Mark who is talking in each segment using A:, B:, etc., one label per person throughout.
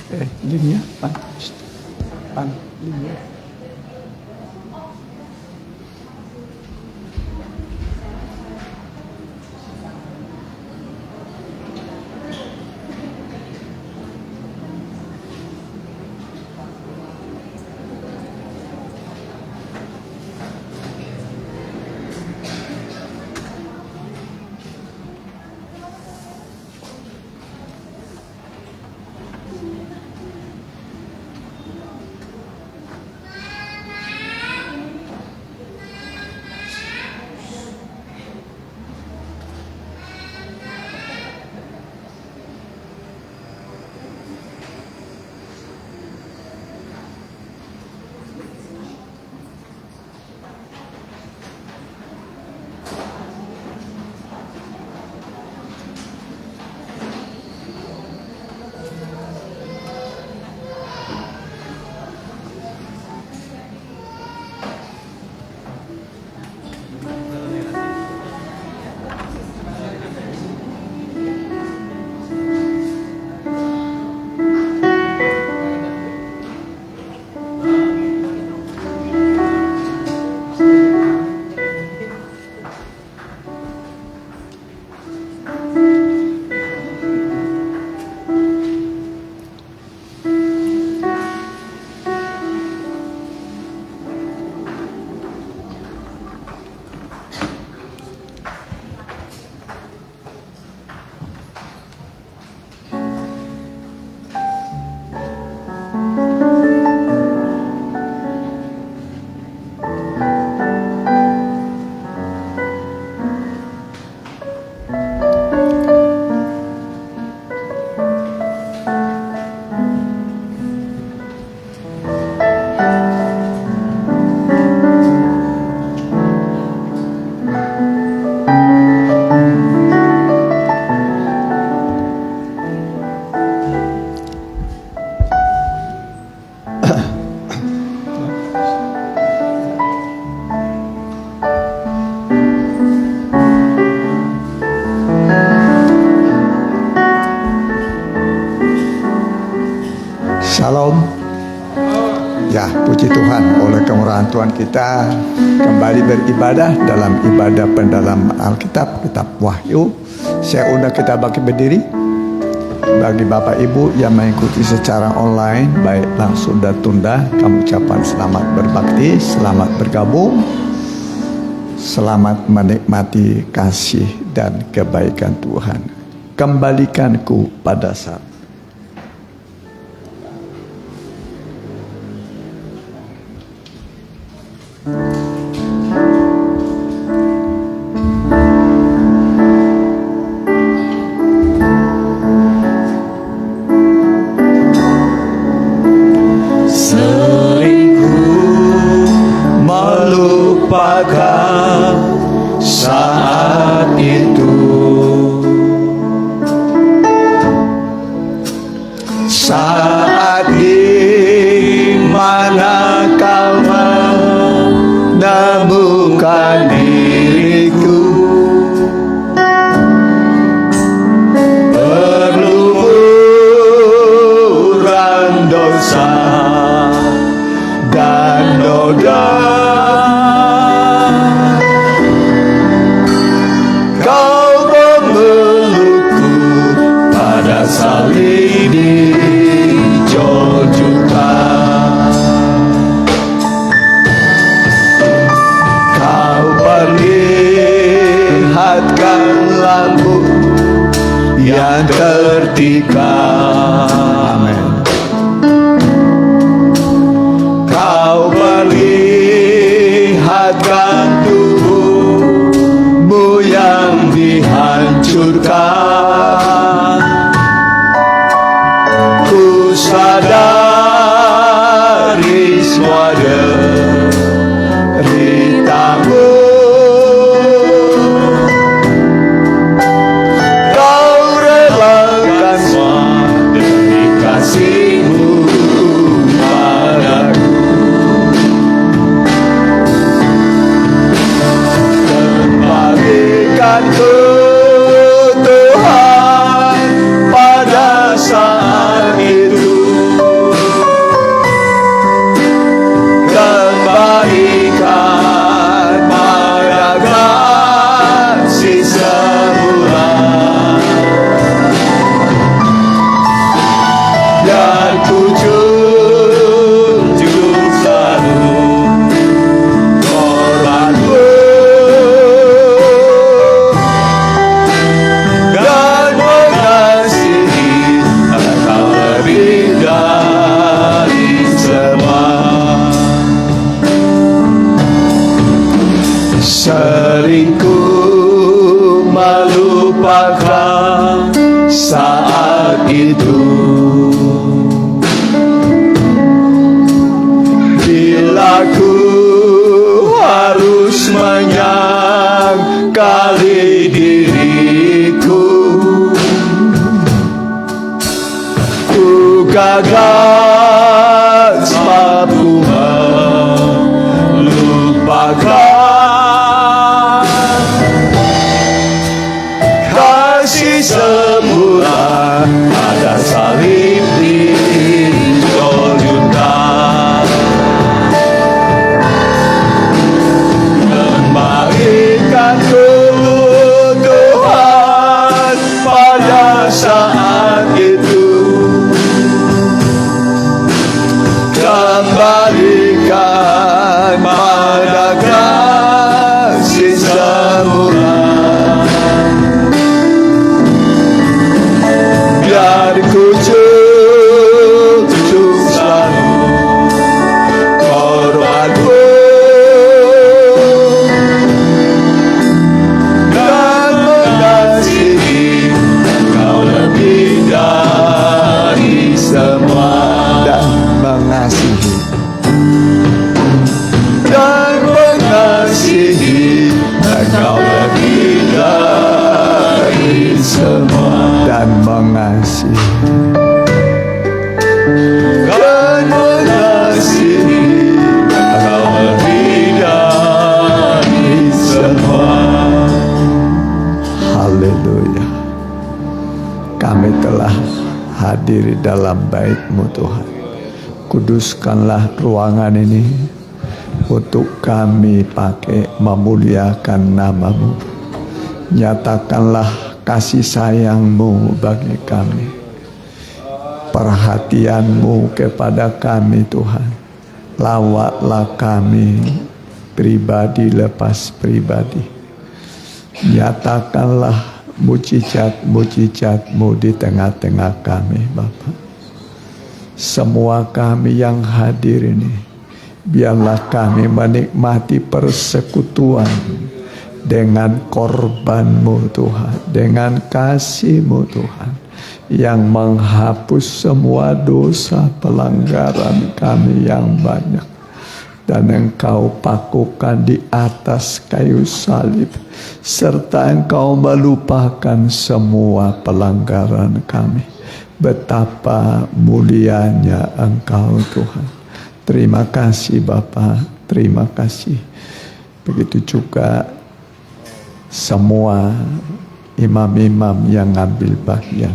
A: Linya, pan, pan, linya. Shalom. Ya, puji Tuhan, oleh kemurahan Tuhan kita kembali beribadah dalam ibadah pendalaman Alkitab, kitab Wahyu. Saya undang kita bagi berdiri. Bagi Bapak Ibu yang mengikuti secara online, baik langsung dan tunda, kami ucapkan selamat berbakti, selamat bergabung, selamat menikmati kasih dan kebaikan Tuhan. Kembalikanku pada saat saat itu, saat di mana kau menemukan diriku, berlumuran dosa dan noda. Salib dijojukan, kau perlihatkan lampu yang tertikam. Amin. Kau perlihatkan tubuhmu yang dihancurkan. Sadari semua deritamu, kau relakan semua demi kasih-Mu padaku. Kembalikan ku Sering ku melupakan saat itu, bila ku harus menyangkali diriku, ku gagal mampu melupakan kasih semula pada salib di Golgota. Kembalikan Tuhan pada saat itu, kembalikan pada kasih semula. Biar ku jujur selalu korbanku dan mengasihi Kau lebih dari semua, dan mengasihi Engkau lebih dari semua, dan mengasihi Engkau lebih dari semua. Haleluya. Kami telah hadir dalam bait-Mu Tuhan. Kuduskanlah ruangan ini untuk kami pakai memuliakan nama-Mu. Nyatakanlah kasih sayang-Mu bagi kami, perhatian-Mu kepada kami Tuhan. Lawatlah kami pribadi lepas pribadi. Nyatakanlah mujizat-mujizat-Mu di tengah-tengah kami Bapa. Semua kami yang hadir ini, biarlah kami menikmati persekutuan dengan korban-Mu Tuhan, dengan kasih-Mu Tuhan, yang menghapus semua dosa pelanggaran kami yang banyak, dan Engkau pakukan di atas kayu salib, serta Engkau melupakan semua pelanggaran kami. Betapa mulianya Engkau Tuhan. Terima kasih Bapa, terima kasih. Begitu juga semua imam-imam yang ambil bagian,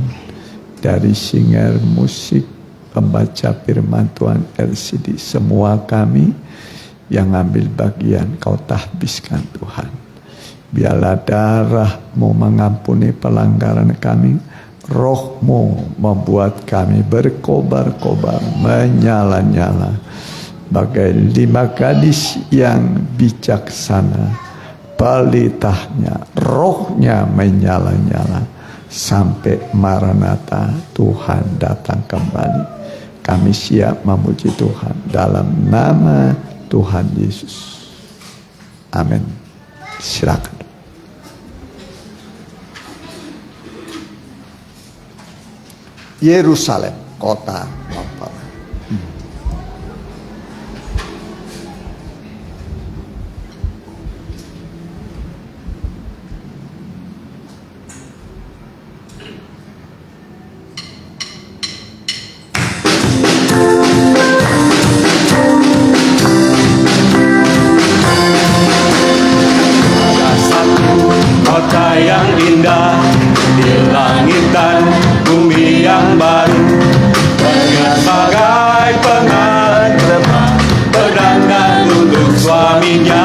A: dari singer, musik, pembaca firman Tuhan LCD, semua kami yang ambil bagian Kau tahbiskan Tuhan. Biarlah darah-Mu mengampuni pelanggaran kami, Roh-Mu membuat kami berkobar-kobar, menyala-nyala bagai 5 gadis yang bijaksana. Pelitahnya, rohnya menyala-nyala sampai Maranatha, Tuhan datang kembali. Kami siap memuji Tuhan dalam nama Tuhan Yesus. Amin. Silakan. Yerusalem, kota Bapa. Ada satu kota yang indah di langitan bumi yang baru, dengan bagai pengantin berdandan untuk suaminya.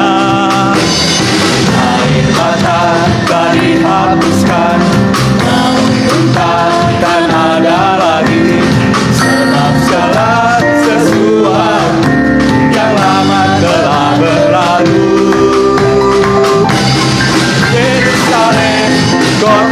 A: Air mata tak dihapuskan, namun entah tak ada lagi, sebab segala sesuatu yang lama telah berlalu. Yerusalem, kota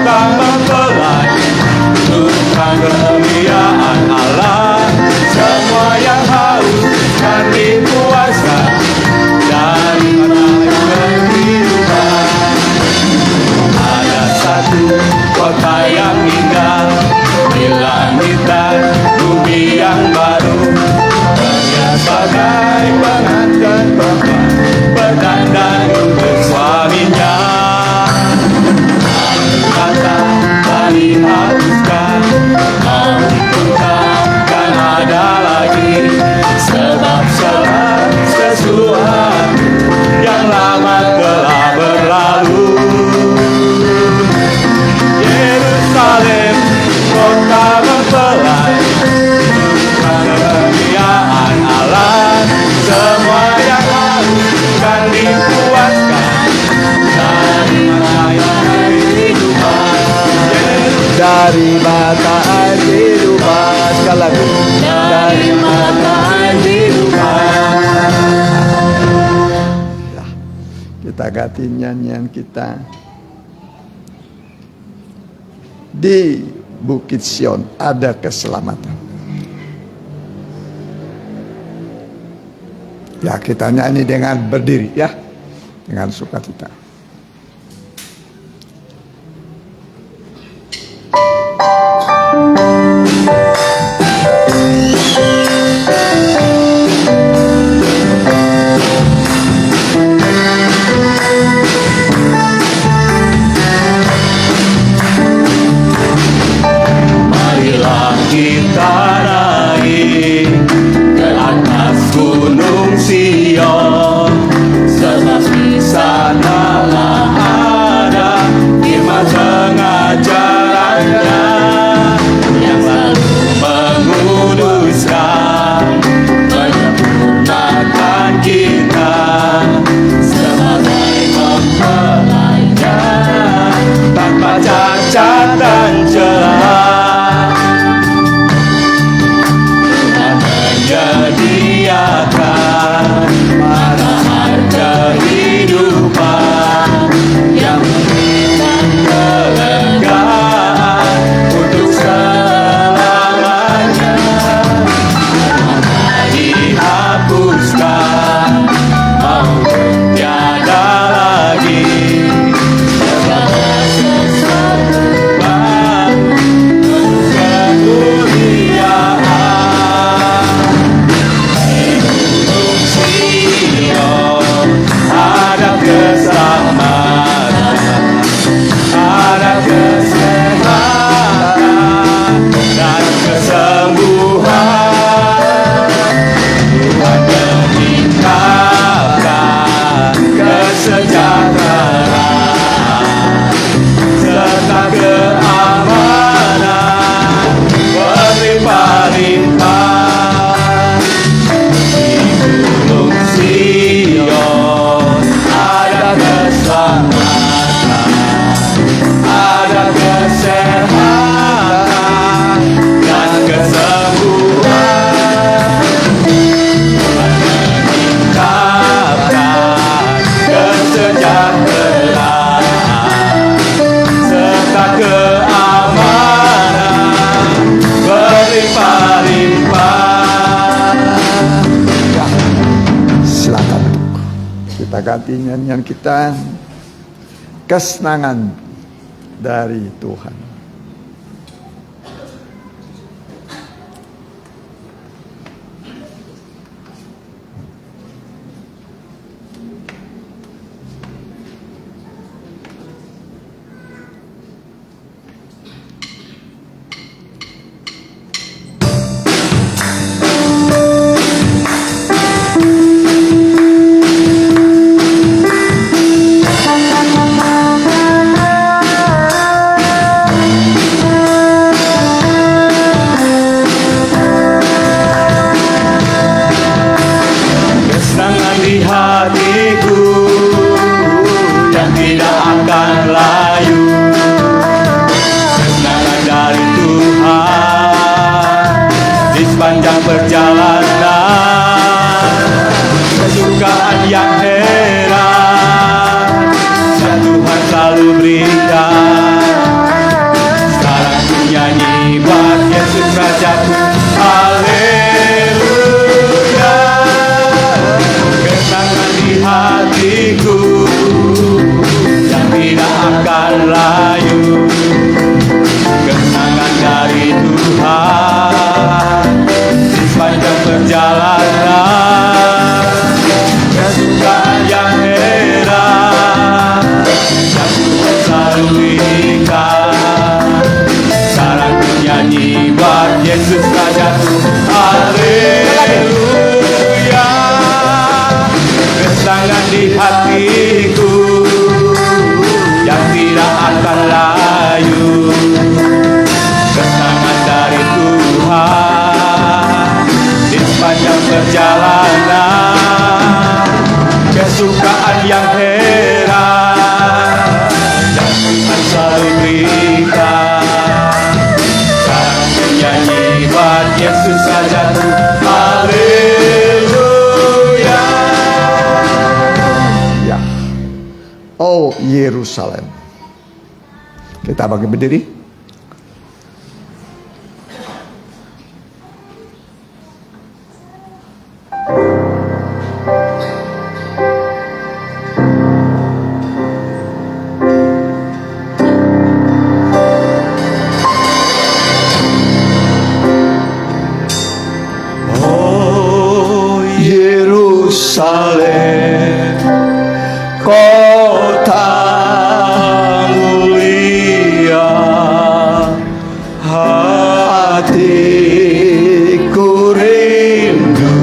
A: berkati nyanyian kita. Di Bukit Sion ada keselamatan. Ya, kita nyanyi dengan berdiri ya, dengan sukacita.
B: Kita naik ke atas gunung Sion, sebab di sanalah ada firman pengajarannya yang selalu menguduskan, menyempurnakan kita sebagai mempelainya tanpa cacat dan celah. Menyediakan manfaat kehidupan yang memberikan kelegaan untuk selamanya. Maka dihapuskan maupun tiada lagi segala sesuatu kemuliaan. Ada keselamatan, ada kesehatan dan kesembuhan. Tuhan meningkatkan kesejahteraan serta keamanan berlimpah-limpah. Sion ada keselamatan, ada kesehatan dan kesembuhan. Meningkatkan kesejahteraan serta keamanan berlimpah-limpah.
A: Silakan kita ganti nyanyian kita, kesenangan dari Tuhan. oh Yerusalem. Kita bagi berdiri.
B: Oh Yerusalem, kota mulia, hatiku rindu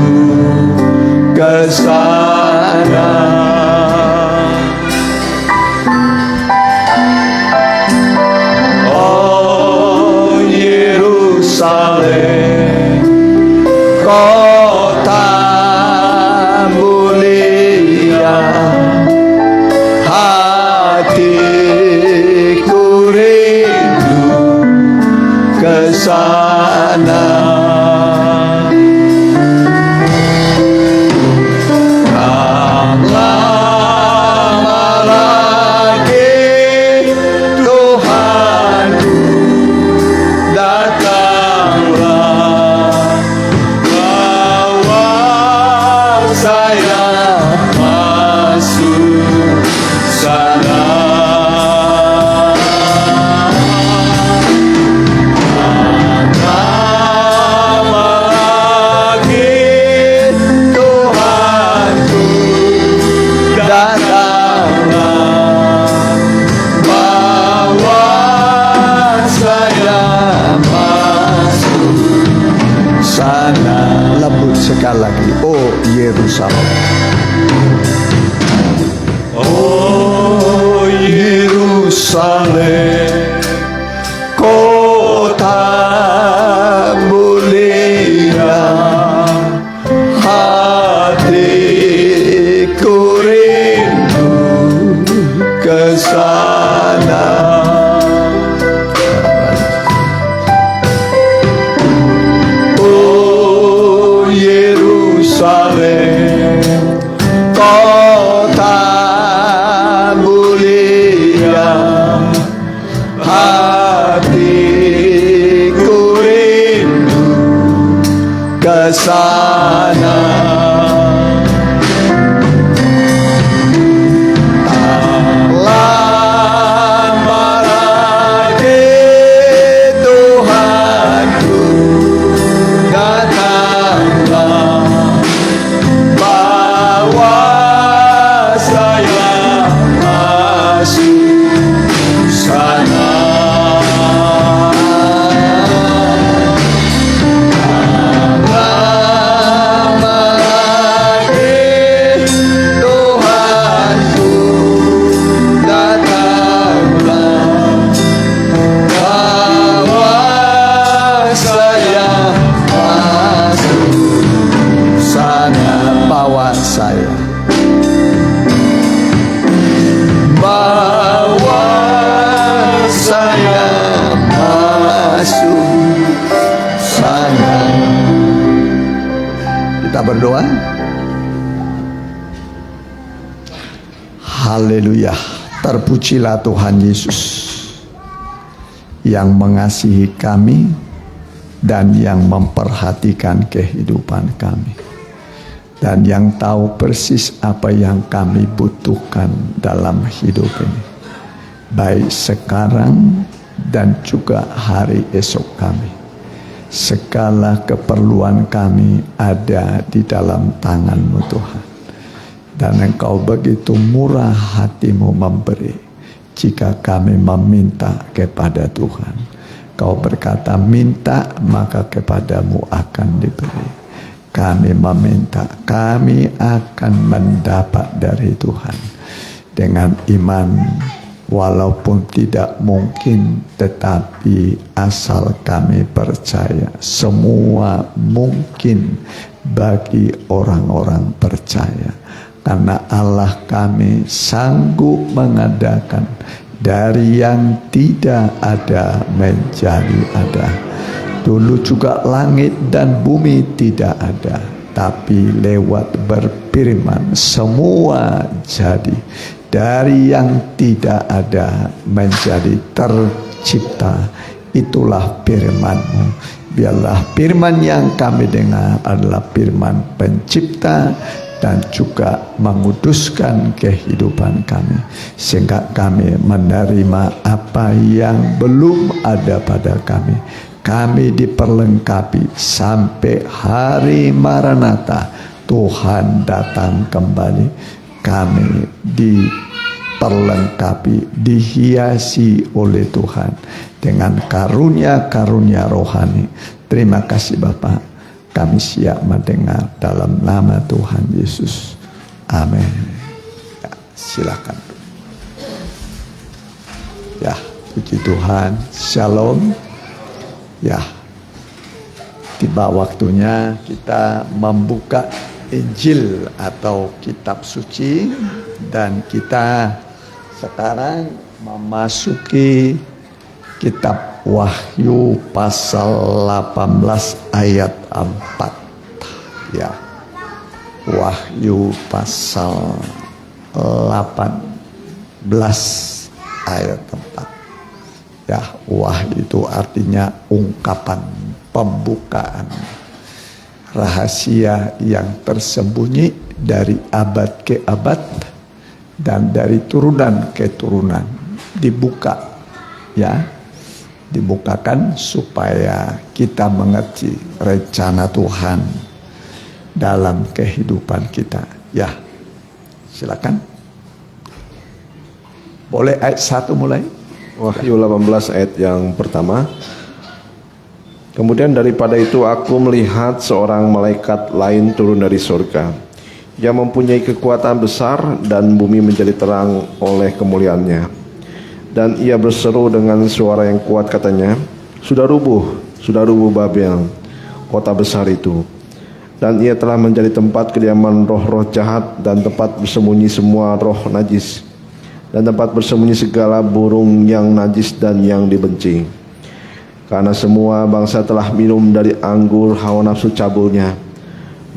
B: ke sana. Oh Yerusalem, kota mulia, hatiku rindu ke sana. Tak lama lagi Tuhanku datanglah, bawa saya masuk sana. Lama lagi Tuhanku datanglah, bawa saya masuk sana.
A: Lembut sekali lagi. Oh Yerusalem.
B: Oh Yerusalem,
A: Kota mulia, hatiku rindu ke sana. Oh Yerusalem, kota mulia, hatiku rindu ke sana. Lama lagi Tuhanku datanglah, bawa saya masuk sana. Lama lagi Tuhanku datanglah, bawa saya masuk sana. Bawa saya, bawa saya masuk sana. Kita berdoa. Haleluya. Terpujilah Tuhan Yesus yang mengasihi kami dan yang memperhatikan kehidupan kami, dan yang tahu persis apa yang kami butuhkan dalam hidup ini, baik sekarang dan juga hari esok kami. Segala keperluan kami ada di dalam tangan-Mu Tuhan. Dan Engkau begitu murah hatimu memberi jika kami meminta kepada Tuhan. Kau berkata, minta maka kepadamu akan diberi. Kami meminta, kami akan mendapat dari Tuhan. Dengan iman, walaupun tidak mungkin, tetapi asal kami percaya, semua mungkin bagi orang-orang percaya. Karena Allah kami sanggup mengadakan dari yang tidak ada menjadi ada. Dulu juga langit dan bumi tidak ada, tapi lewat berfirman semua jadi. dari yang tidak ada menjadi tercipta. Itulah firman-Mu. Biarlah firman yang kami dengar adalah firman pencipta dan juga menguduskan kehidupan kami, sehingga kami menerima apa yang belum ada pada kami. Kami diperlengkapi sampai hari Maranatha, Tuhan datang kembali. Kami diperlengkapi, dihiasi oleh Tuhan dengan karunia-karunia rohani. Terima kasih Bapa. Kami siap mendengar dalam nama Tuhan Yesus. Amin. Ya, silakan. Ya, puji Tuhan. Shalom. Ya, tiba waktunya kita membuka Injil atau kitab suci, dan kita sekarang memasuki kitab Wahyu pasal 18 ayat 4. Ya. Wahyu pasal 18 ayat 4. Ya, wahyu itu artinya ungkapan, pembukaan rahasia yang tersembunyi dari abad ke abad dan dari turunan ke turunan, dibuka, ya, dibukakan supaya kita mengerti rencana Tuhan dalam kehidupan kita. Ya, silakan. Boleh ayat 1 mulai.
C: Wahyu 18 ayat yang pertama. Kemudian daripada itu aku melihat seorang malaikat lain turun dari surga. Ia mempunyai kekuatan besar dan bumi menjadi terang oleh kemuliaannya. Dan ia berseru dengan suara yang kuat, katanya, sudah rubuh Babel, kota besar itu. Dan ia telah menjadi tempat kediaman roh-roh jahat dan tempat bersembunyi semua roh najis, dan tempat bersembunyi segala burung yang najis dan yang dibenci. Karena semua bangsa telah minum dari anggur hawa nafsu cabulnya,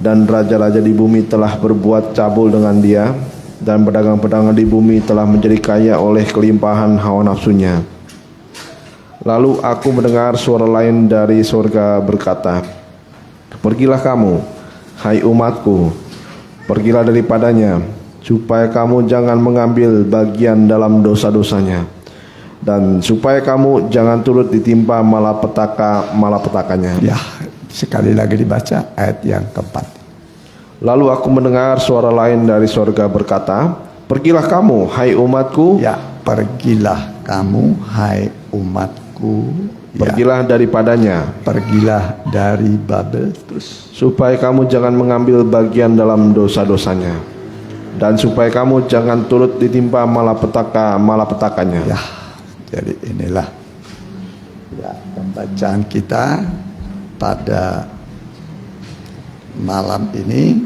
C: dan raja-raja di bumi telah berbuat cabul dengan dia, dan pedagang-pedagang di bumi telah menjadi kaya oleh kelimpahan hawa nafsunya. Lalu aku mendengar suara lain dari surga berkata, pergilah kamu, hai umatku, pergilah daripadanya, supaya kamu jangan mengambil bagian dalam dosa-dosanya, dan supaya kamu jangan turut ditimpa malapetakannya.
A: Ya, sekali lagi dibaca ayat yang keempat.
C: Lalu aku mendengar suara lain dari surga berkata, pergilah kamu, hai umatku.
A: Ya, pergilah kamu, hai umatku.
C: Pergilah daripadanya,
A: pergilah dari Babel, terus
C: supaya kamu jangan mengambil bagian dalam dosa-dosanya, dan supaya kamu jangan turut ditimpa malapetakannya.
A: Ya, jadi inilah ya pembacaan kita pada malam ini.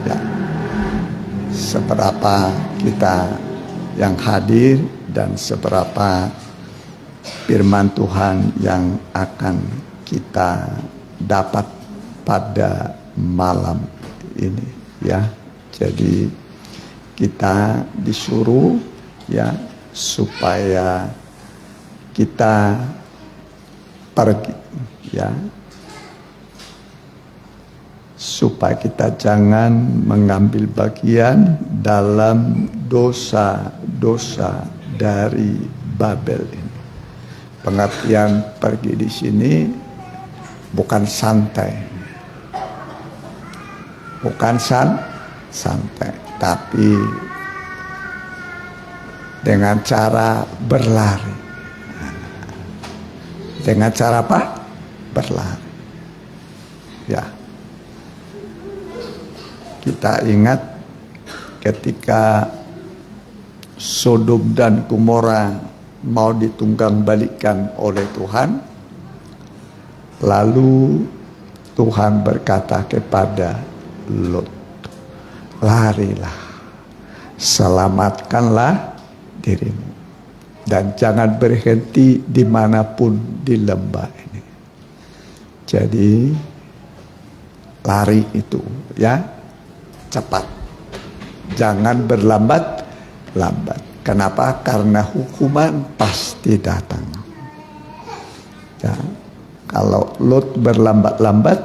A: Ya, seberapa kita yang hadir dan seberapa firman Tuhan yang akan kita dapat pada malam ini, ya. Jadi kita disuruh, ya, supaya kita pergi, ya, supaya kita jangan mengambil bagian dalam dosa-dosa dari Babel ini. Pengertian pergi di sini bukan santai, bukan santai, tapi dengan cara berlari. Dengan cara apa? Berlari. Ya. Kita ingat ketika Sodom dan Gomora mau ditunggang balikan oleh Tuhan, lalu Tuhan berkata kepada Lot, larilah, selamatkanlah dirimu, dan jangan berhenti dimanapun di lembah ini. Jadi lari itu, ya, cepat, jangan berlambat lambat. Kenapa? Karena hukuman pasti datang. Ya, kalau Lot berlambat-lambat,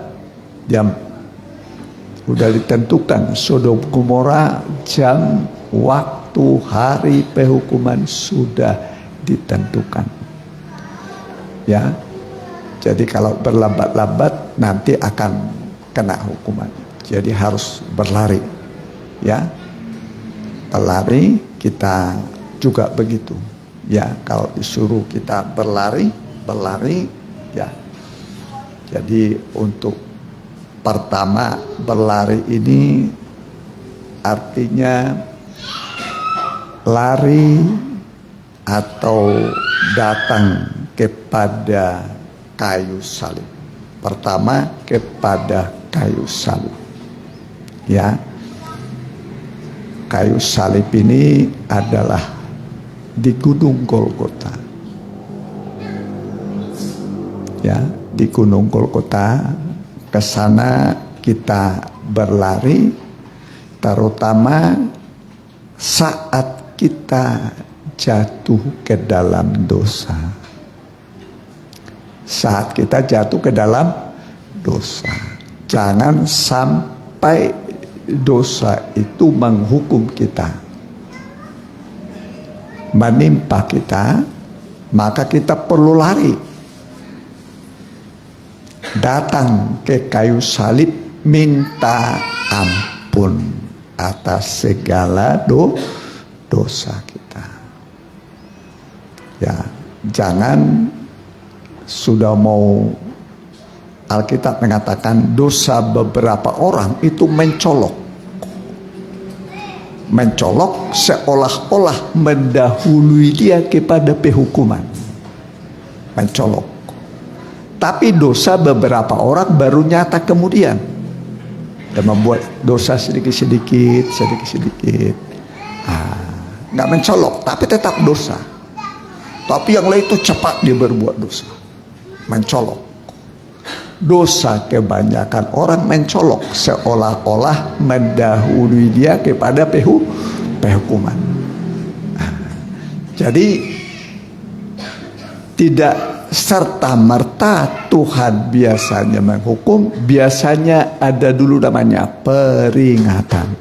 A: jam sudah ditentukan. Sodom Gomora, jam, waktu, hari penghukuman sudah ditentukan. Ya, jadi kalau berlambat-lambat nanti akan kena hukuman. Jadi harus berlari. Ya, berlari kita juga begitu. Ya, kalau disuruh kita berlari, ya. Jadi untuk pertama berlari ini artinya lari atau datang kepada kayu salib. Pertama kepada kayu salib. Ya. Kayu salib ini adalah di Gunung Golgota. Ya, di Gunung Golgota, ke sana kita berlari, terutama saat kita jatuh ke dalam dosa. Saat kita jatuh ke dalam dosa, jangan sampai dosa itu menghukum kita, menimpa kita, maka kita perlu lari, datang ke kayu salib, minta ampun atas segala dosa kita. Ya, jangan sudah mau, Alkitab mengatakan dosa beberapa orang itu mencolok seolah-olah mendahului dia kepada penghukuman. Mencolok. Tapi dosa beberapa orang baru nyata kemudian. Dan membuat dosa sedikit-sedikit. Nggak mencolok, tapi tetap dosa. Tapi yang lain itu cepat dia berbuat dosa. Mencolok. Dosa kebanyakan orang mencolok seolah-olah mendahului dia kepada penghukuman. Jadi tidak serta-merta Tuhan biasanya menghukum, biasanya ada dulu namanya peringatan.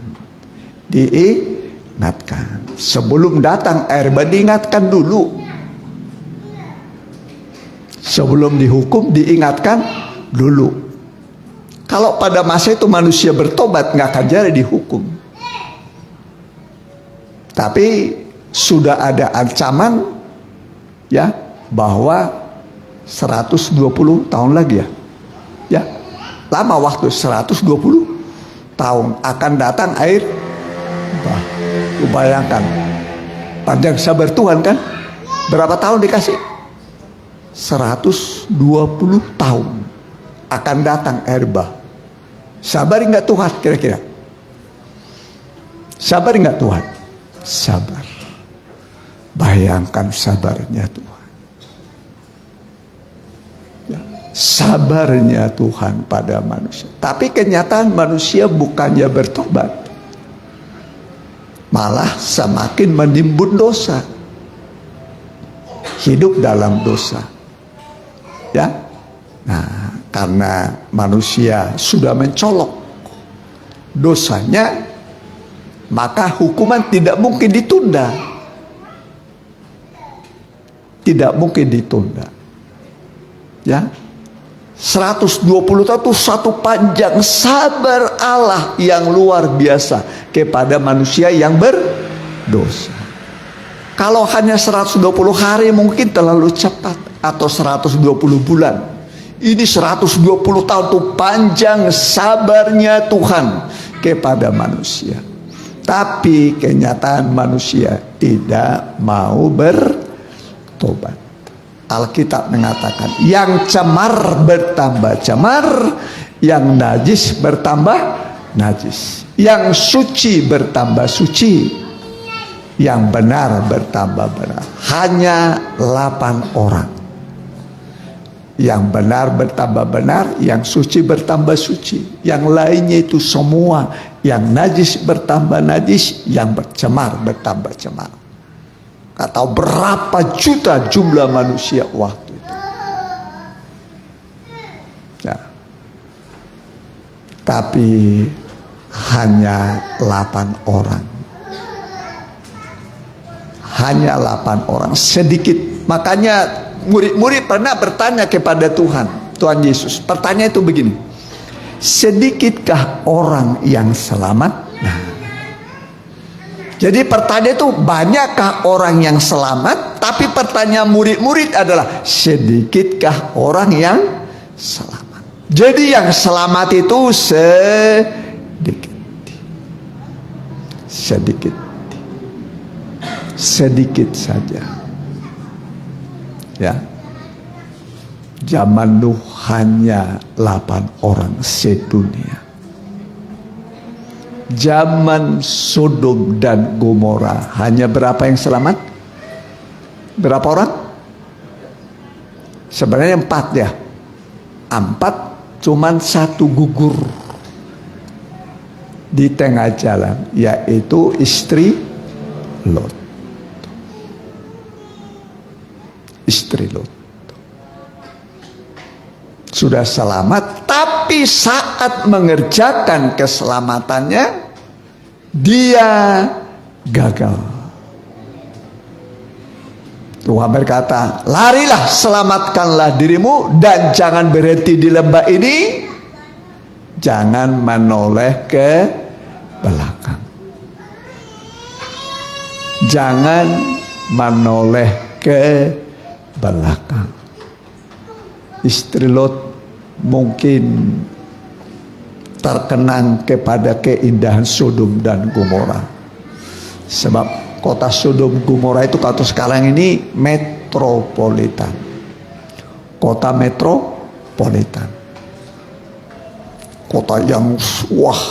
A: Diingatkan. Sebelum datang air bah, diingatkan dulu. Sebelum dihukum diingatkan dulu. Kalau pada masa itu manusia bertobat, nggak akan jadi dihukum. Tapi sudah ada ancaman, ya, bahwa 120 tahun lagi, ya, lama waktu 120 tahun akan datang air bah. Bayangkan panjang sabar Tuhan kan, berapa tahun dikasih? 120 tahun akan datang air bah. Sabar nggak Tuhan kira-kira? Sabar nggak Tuhan? Sabar. Bayangkan sabarnya Tuhan. Ya, sabarnya Tuhan pada manusia. Tapi kenyataan manusia bukannya bertobat, malah semakin menimbun dosa. Hidup dalam dosa. Ya. Nah, karena manusia sudah mencolok dosanya, maka hukuman tidak mungkin ditunda. Tidak mungkin ditunda. Ya. 120 tahun itu satu panjang sabar Allah yang luar biasa kepada manusia yang berdosa. Kalau hanya 120 hari mungkin terlalu cepat, atau 120 bulan. Ini 120 tahun itu panjang sabarnya Tuhan kepada manusia. Tapi kenyataan manusia tidak mau bertobat. Alkitab mengatakan yang cemar bertambah cemar, yang najis bertambah najis, yang suci bertambah suci, yang benar bertambah benar. Hanya 8 orang. Yang benar bertambah benar, yang suci bertambah suci. Yang lainnya itu semua Yang najis bertambah najis, yang bercemar bertambah cemar. Gak tahu berapa juta jumlah manusia waktu itu. Ya. Tapi hanya 8 orang. Hanya 8 orang, sedikit. Makanya murid-murid pernah bertanya kepada Tuhan Yesus. Pertanyaan itu begini, sedikitkah orang yang selamat? Nah, jadi pertanyaan itu, banyakkah orang yang selamat? Tapi pertanyaan murid-murid adalah, sedikitkah orang yang selamat? Jadi yang selamat itu sedikit. Sedikit saja. Ya. Zaman Nuh hanya 8 orang sedunia. Zaman Sodom dan Gomora hanya berapa yang selamat? Berapa orang? Sebenarnya 4 ya. 4, cuman 1 gugur di tengah jalan, yaitu istri Lot. Istri Lot sudah selamat, tapi saat mengerjakan keselamatannya dia gagal. Tuhan berkata, larilah, selamatkanlah dirimu, dan jangan berhenti di lembah ini, jangan menoleh ke belakang, jangan menoleh ke belakang. Istri Lot mungkin terkenang kepada keindahan Sodom dan Gomora, sebab kota Sodom Gomora itu kalau sekarang ini metropolitan, kota metropolitan, kota yang wah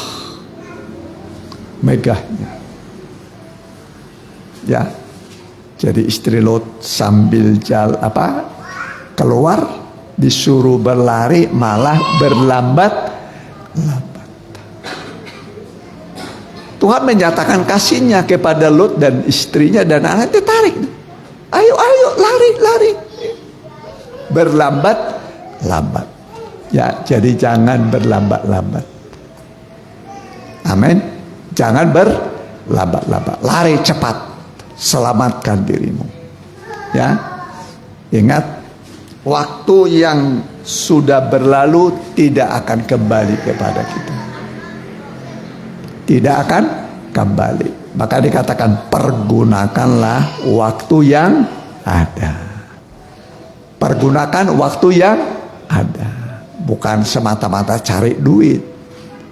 A: megahnya. Ya, jadi istri Lot sambil keluar, disuruh berlari malah berlambat. Tuhan menyatakan kasihnya kepada Lot dan istrinya dan anaknya, tarik, ayo lari, berlambat. Ya, jadi jangan berlambat. Amin. Jangan berlambat, lari cepat, selamatkan dirimu. Ya, ingat, waktu yang sudah berlalu tidak akan kembali kepada kita. Tidak akan kembali. Maka dikatakan, pergunakanlah waktu yang ada. Pergunakan waktu yang ada. Bukan semata-mata cari duit,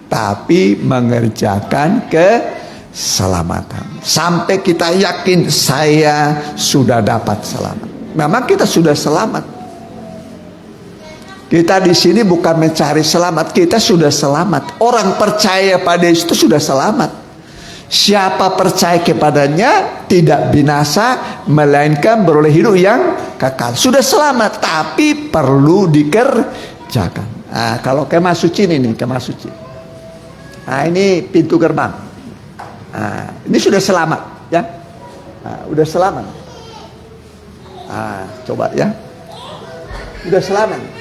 A: tapi mengerjakan keselamatan. Sampai kita yakin saya sudah dapat selamat. Memang kita sudah selamat. Kita di sini bukan mencari selamat, kita sudah selamat. Orang percaya pada Yesus itu sudah selamat. Siapa percaya kepadanya tidak binasa, melainkan beroleh hidup yang kekal. Sudah selamat, tapi perlu dikerjakan. Nah, kalau kemah suci ini kemah suci. Nah, ini pintu gerbang. Nah, ini sudah selamat, ya. Nah, udah selamat. Nah, coba ya. Udah selamat.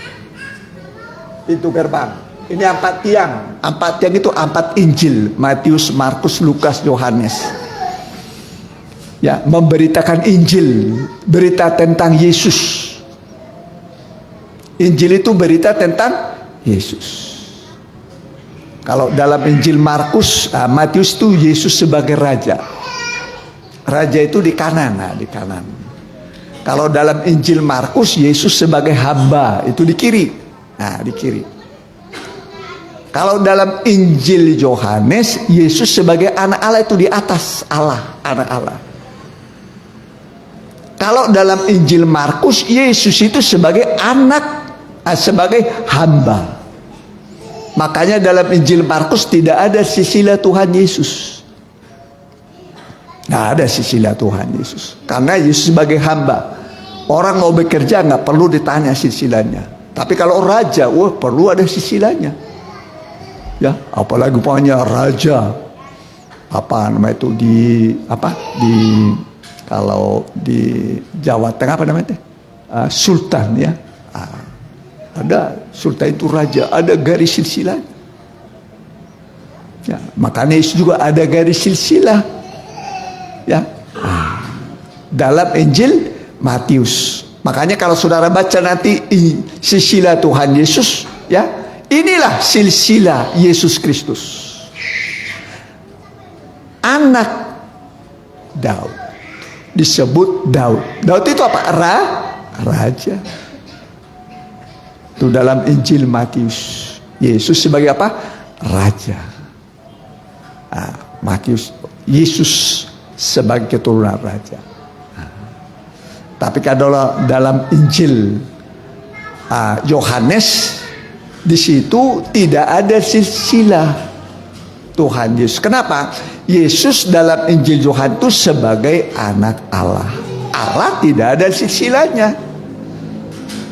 A: Pintu gerbang. Ini 4 tiang. 4 tiang itu 4 Injil. Matius, Markus, Lukas, Yohanes. Ya, memberitakan Injil, berita tentang Yesus. Injil itu berita tentang Yesus. Kalau dalam Injil Markus, Matius itu Yesus sebagai raja. Raja itu di kanan, di kanan. Kalau dalam Injil Markus, Yesus sebagai hamba, itu di kiri. Nah, di kiri. Kalau dalam Injil Yohanes, Yesus sebagai anak Allah itu di atas Allah, anak Allah. Kalau dalam Injil Markus, Yesus itu sebagai anak, sebagai hamba. Makanya dalam Injil Markus tidak ada silsilah Tuhan Yesus. Nggak ada silsilah Tuhan Yesus. Karena Yesus sebagai hamba. Orang mau bekerja nggak perlu ditanya silsilahnya. Tapi kalau raja, perlu ada silsilahnya. Ya, apalagi punya raja. Apa namanya itu kalau di Jawa Tengah apa namanya itu? Sultan ya. Ada sultan itu raja, ada garis silsilah. Ya, makanya juga ada garis silsilah. Ya. Dalam Injil Matius. Makanya kalau saudara baca nanti silsilah Tuhan Yesus, ya, inilah silsilah Yesus Kristus, anak Daud, disebut Daud. Daud itu apa? Raja. Itu dalam Injil Matius. Yesus sebagai apa? Raja. Matius, Yesus sebagai keturunan raja. Tapi kalau dalam Injil Yohanes, di situ tidak ada silsilah Tuhan Yesus. Kenapa? Yesus dalam Injil Yohanes itu sebagai anak Allah. Allah tidak ada silsilahnya.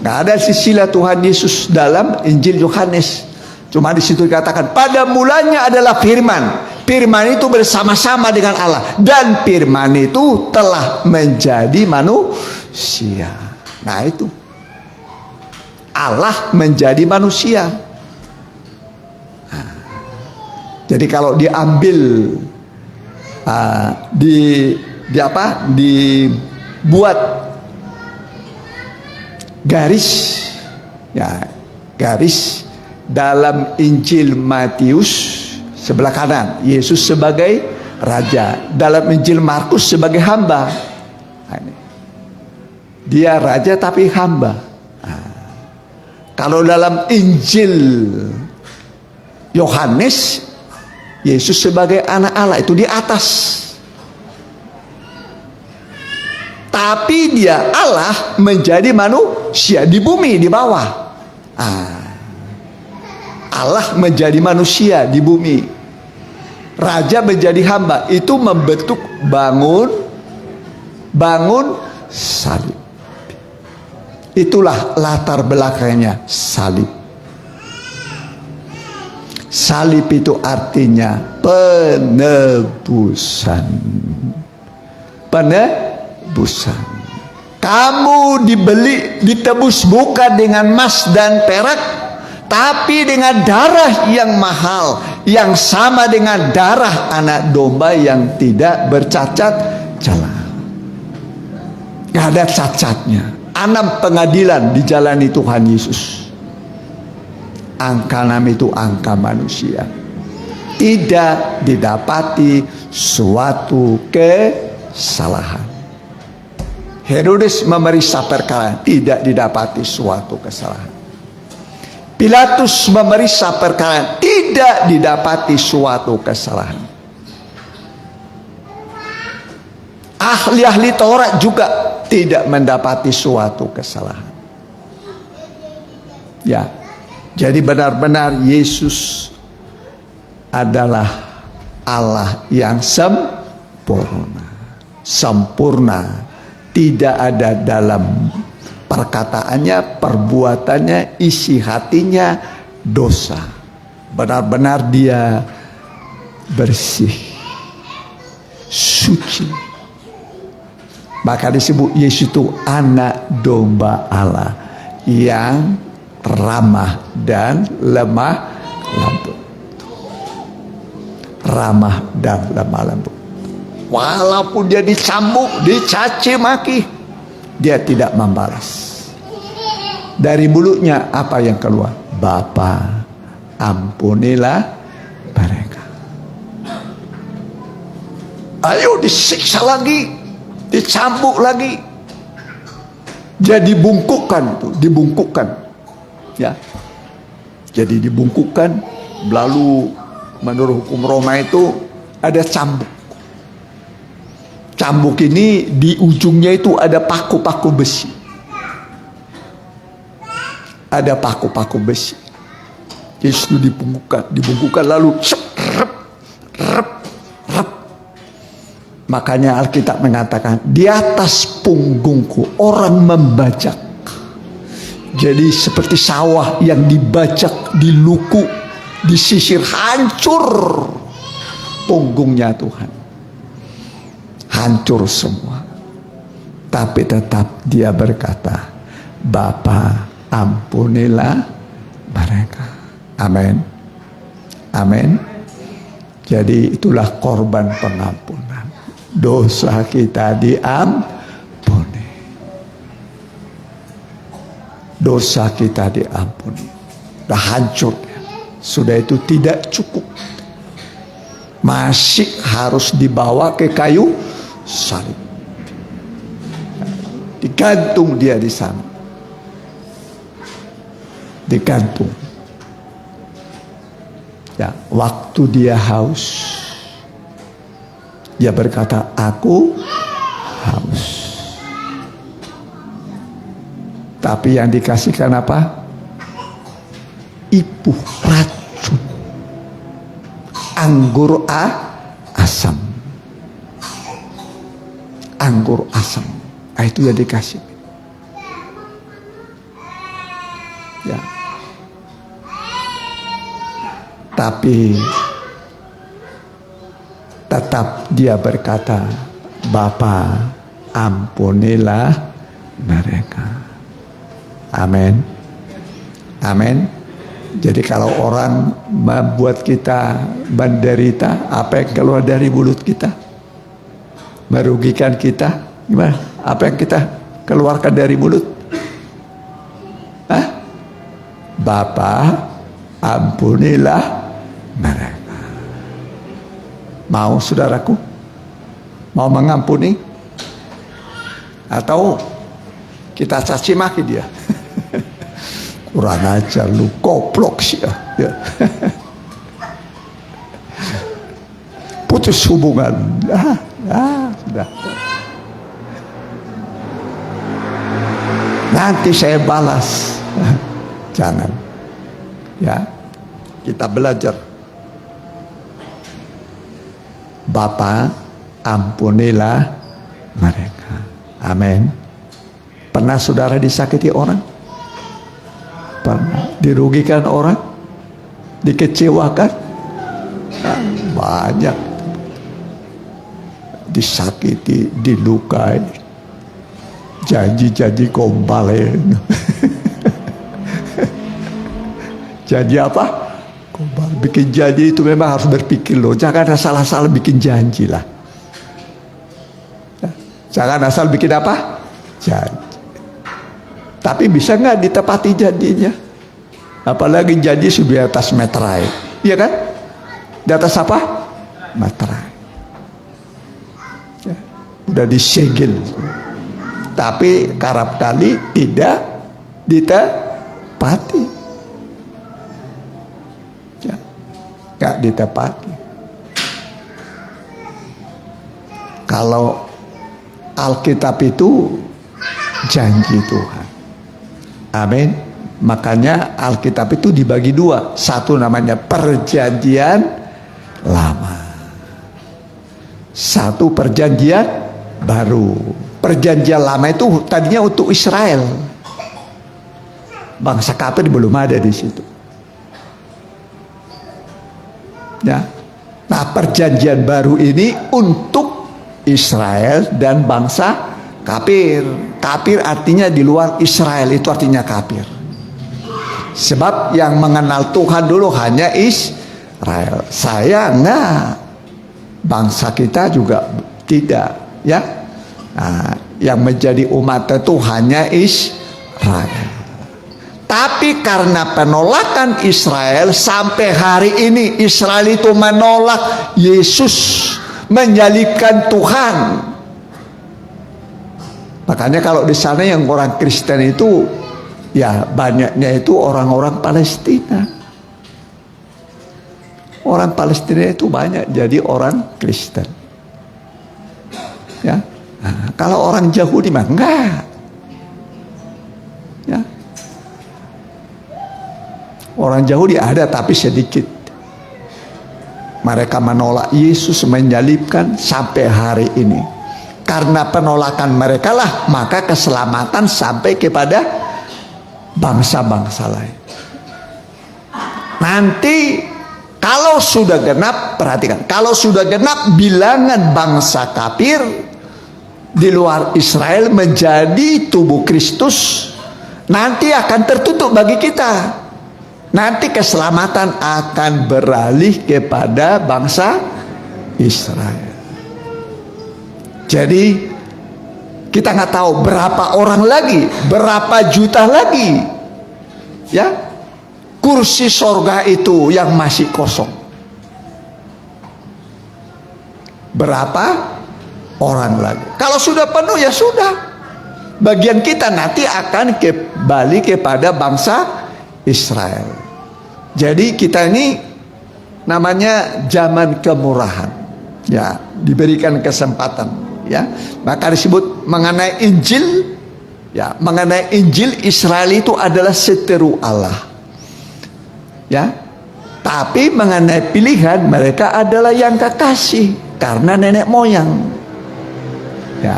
A: Nggak ada silsilah Tuhan Yesus dalam Injil Yohanes. Cuma di situ dikatakan pada mulanya adalah Firman. Firman itu bersama-sama dengan Allah, dan Firman itu telah menjadi manusia. Nah itu, Allah menjadi manusia. Jadi kalau diambil dibuat garis, ya, garis dalam Injil Matius sebelah kanan Yesus sebagai raja, dalam Injil Markus sebagai hamba. Dia raja tapi hamba. Kalau dalam Injil Yohanes, Yesus sebagai anak Allah, itu di atas. Tapi dia Allah menjadi manusia di bumi, di bawah. Allah menjadi manusia di bumi. Raja menjadi hamba. Itu membentuk bangun salib. Itulah latar belakangnya salib. Salib itu artinya penebusan. Penebusan. Kamu ditebus bukan dengan emas dan perak, tapi dengan darah yang mahal, yang sama dengan darah anak domba yang tidak bercacat celah. Gak ada cacatnya. 6 pengadilan dijalani Tuhan Yesus. Angka 6 itu angka manusia. Tidak didapati suatu kesalahan. Herodes memeriksa perkara, tidak didapati suatu kesalahan. Pilatus memeriksa perkara, tidak didapati suatu kesalahan. Ahli-ahli Taurat juga tidak mendapati suatu kesalahan. Ya, jadi benar-benar Yesus adalah Allah yang sempurna. Tidak ada dalam perkataannya, perbuatannya, isi hatinya dosa. Benar-benar dia bersih, suci. Maka disebut Yesus itu anak domba Allah yang ramah dan lemah lembut. Ramah dan lemah lembut. Walaupun dia dicambuk, dicaci maki, dia tidak membalas. Dari mulutnya apa yang keluar? Bapa, ampunilah mereka. Ayo disiksa lagi, dicambuk lagi. Dia dibungkukkan. Ya. Jadi dibungkukkan, lalu menurut hukum Roma itu ada cambuk. Cambuk ini di ujungnya itu ada paku-paku besi. Ada paku-paku besi. Yesus itu dibungkukkan lalu rep. Makanya Alkitab mengatakan di atas punggungku orang membajak. Jadi seperti sawah yang dibajak, diluku, disisir hancur punggungnya Tuhan. Hancur semua. Tapi tetap dia berkata, Bapa, ampunilah mereka. Amin. Amin. Jadi itulah korban pengampunan. Dosa kita diampuni. Dosa kita diampuni. Dah hancur. Sudah itu tidak cukup. Masih harus dibawa ke kayu salib. Digantung dia di sana. Digantung. Ya, waktu dia haus, dia berkata, aku haus. Tapi yang dikasihkan apa? Ipuh, racun, anggur asam, anggur asam. Itu yang dikasih. Ya. Tapi tetap dia berkata, Bapa, ampunilah mereka. Amin. Amin. Jadi kalau orang membuat kita menderita, apa yang keluar dari mulut kita? Merugikan kita? Gimana? Apa yang kita keluarkan dari mulut? Hah? Bapa, ampunilah mereka. Mau saudaraku? Mau mengampuni? Atau kita caci maki dia? Kurang ajar lu, goblok sih ya. Putus hubungan. Sudah. Nanti saya balas. Jangan. Ya. Kita belajar. Bapa, ampunilah mereka. Amin. Pernah saudara disakiti orang? Pernah dirugikan orang? Dikecewakan? Banyak. Disakiti, dilukai. Janji-janji gombal ya. Janji apa? Gombal. Bikin janji itu memang harus berpikir loh. Jangan asal-asal bikin janji lah. Jangan asal bikin apa? Janji. Tapi bisa nggak ditepati janjinya? Apalagi janji sudah di atas materai. Iya kan? Di atas apa? Materai. Ya, udah disegel. Tapi kerap kali tidak ditepati. Ya, nggak ditepati. Kalau Alkitab itu janji Tuhan. Amin. Makanya Alkitab itu dibagi dua. Satu namanya perjanjian lama. Satu perjanjian baru. Perjanjian lama itu tadinya untuk Israel. Bangsa kafir belum ada di situ. Ya. Nah, perjanjian baru ini untuk Israel dan bangsa kafir. Kafir artinya di luar Israel, itu artinya kafir. Sebab yang mengenal Tuhan dulu hanya Israel. Saya enggak. Bangsa kita juga tidak, ya. Nah, yang menjadi umat itu hanya Israel. Tapi karena penolakan Israel sampai hari ini Israel itu menolak Yesus, menyalibkan Tuhan. Makanya kalau di sana yang orang Kristen itu ya banyaknya itu orang-orang Palestina. Orang Palestina itu banyak jadi orang Kristen. Ya. Nah, kalau orang Yahudi mah enggak. Ya. Orang Yahudi ada tapi sedikit. Mereka menolak Yesus, menyalibkan sampai hari ini. Karena penolakan mereka lah maka keselamatan sampai kepada bangsa-bangsa lain. Nanti Kalau sudah genap, perhatikan, kalau sudah genap bilangan bangsa kafir di luar Israel menjadi tubuh Kristus, nanti akan tertutup bagi kita. Nanti keselamatan akan beralih kepada bangsa Israel. Jadi kita nggak tahu berapa orang lagi, berapa juta lagi, ya, kursi sorga itu yang masih kosong. Berapa orang lagi? Kalau sudah penuh ya sudah. Bagian kita nanti akan kembali kepada bangsa Israel. Jadi kita ini namanya zaman kemurahan. Ya, diberikan kesempatan. Ya, maka disebut mengenai Injil. Ya, mengenai Injil Israel itu adalah seteru Allah. Ya, tapi mengenai pilihan mereka adalah yang kekasih karena nenek moyang. Ya,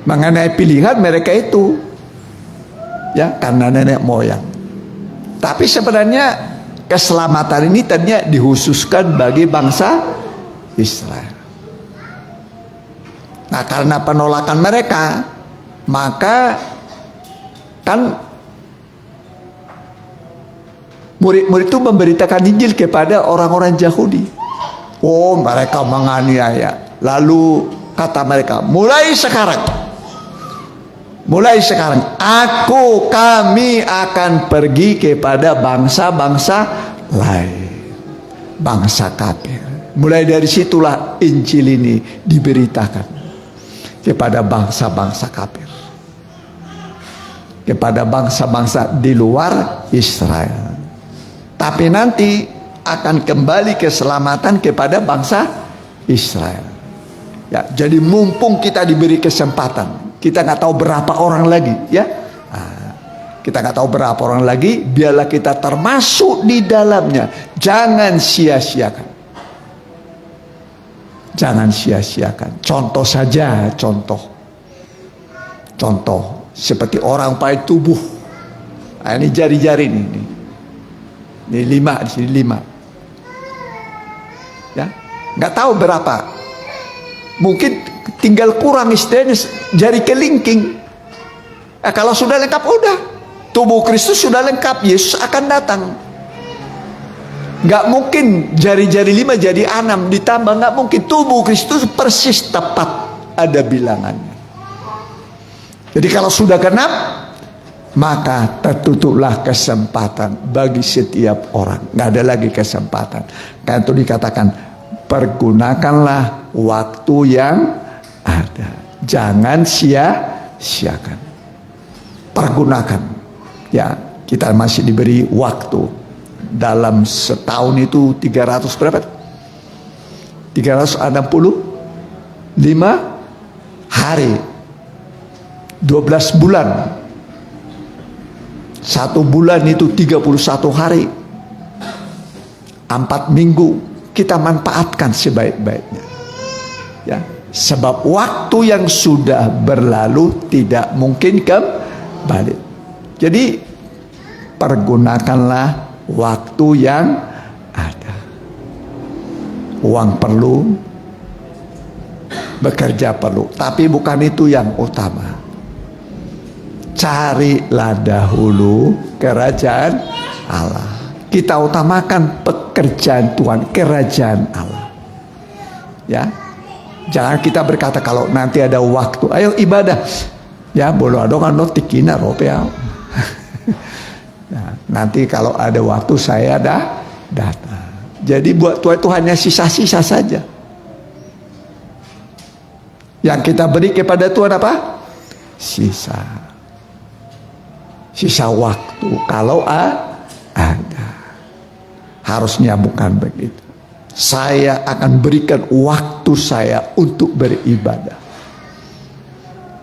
A: mengenai pilihan mereka itu, ya, karena nenek moyang. Tapi sebenarnya keselamatan ini tadinya dihususkan bagi bangsa Israel. Nah, karena penolakan mereka, maka kan murid-murid itu memberitakan Injil kepada orang-orang Yahudi. Oh, mereka menganiaya. Lalu kata mereka, mulai sekarang, kami akan pergi kepada bangsa-bangsa lain, bangsa kafir. Mulai dari situlah Injil ini diberitakan kepada bangsa-bangsa kafir, kepada bangsa-bangsa di luar Israel. Tapi nanti akan kembali keselamatan kepada bangsa Israel. Ya, jadi mumpung kita diberi kesempatan, kita nggak tahu berapa orang lagi, ya. Kita nggak tahu berapa orang lagi, biarlah kita termasuk di dalamnya. Jangan sia-siakan. Jangan sia-siakan. Contoh saja, contoh seperti orang pakai tubuh. Nah, ini jari-jari ini. Ini 5, di sini 5. Ya, nggak tahu berapa. Mungkin tinggal kurang istilahnya jari kelingking. Kalau sudah lengkap udah, tubuh Kristus sudah lengkap. Yesus akan datang. Nggak mungkin jari-jari 5 jadi 6 ditambah, nggak mungkin. Tubuh Kristus persis tepat ada bilangannya. Jadi kalau sudah genap, maka tertutuplah kesempatan bagi setiap orang. Nggak ada lagi kesempatan. Karena itu dikatakan, pergunakanlah waktu yang ada. Jangan sia-siakan. Pergunakan. Ya, kita masih diberi waktu. Dalam setahun itu 300 berapa? 365 hari. 12 bulan. 1 bulan itu 31 hari. 4 minggu kita manfaatkan sebaik-baiknya. Ya, sebab waktu yang sudah berlalu tidak mungkin kembali. Jadi pergunakanlah waktu yang ada. Uang perlu, bekerja perlu, tapi bukan itu yang utama. Carilah dahulu kerajaan Allah. Kita utamakan pekerjaan Tuhan, kerajaan Allah. Ya, jangan kita berkata kalau nanti ada waktu, ayo ibadah. Ya, bolo adongan no tikina ropea. Nah, nanti kalau ada waktu saya datang. Jadi buat Tuhan itu hanya sisa-sisa saja. Yang kita beri kepada Tuhan apa? Sisa waktu. Kalau ada, harusnya bukan begitu. Saya akan berikan waktu saya untuk beribadah.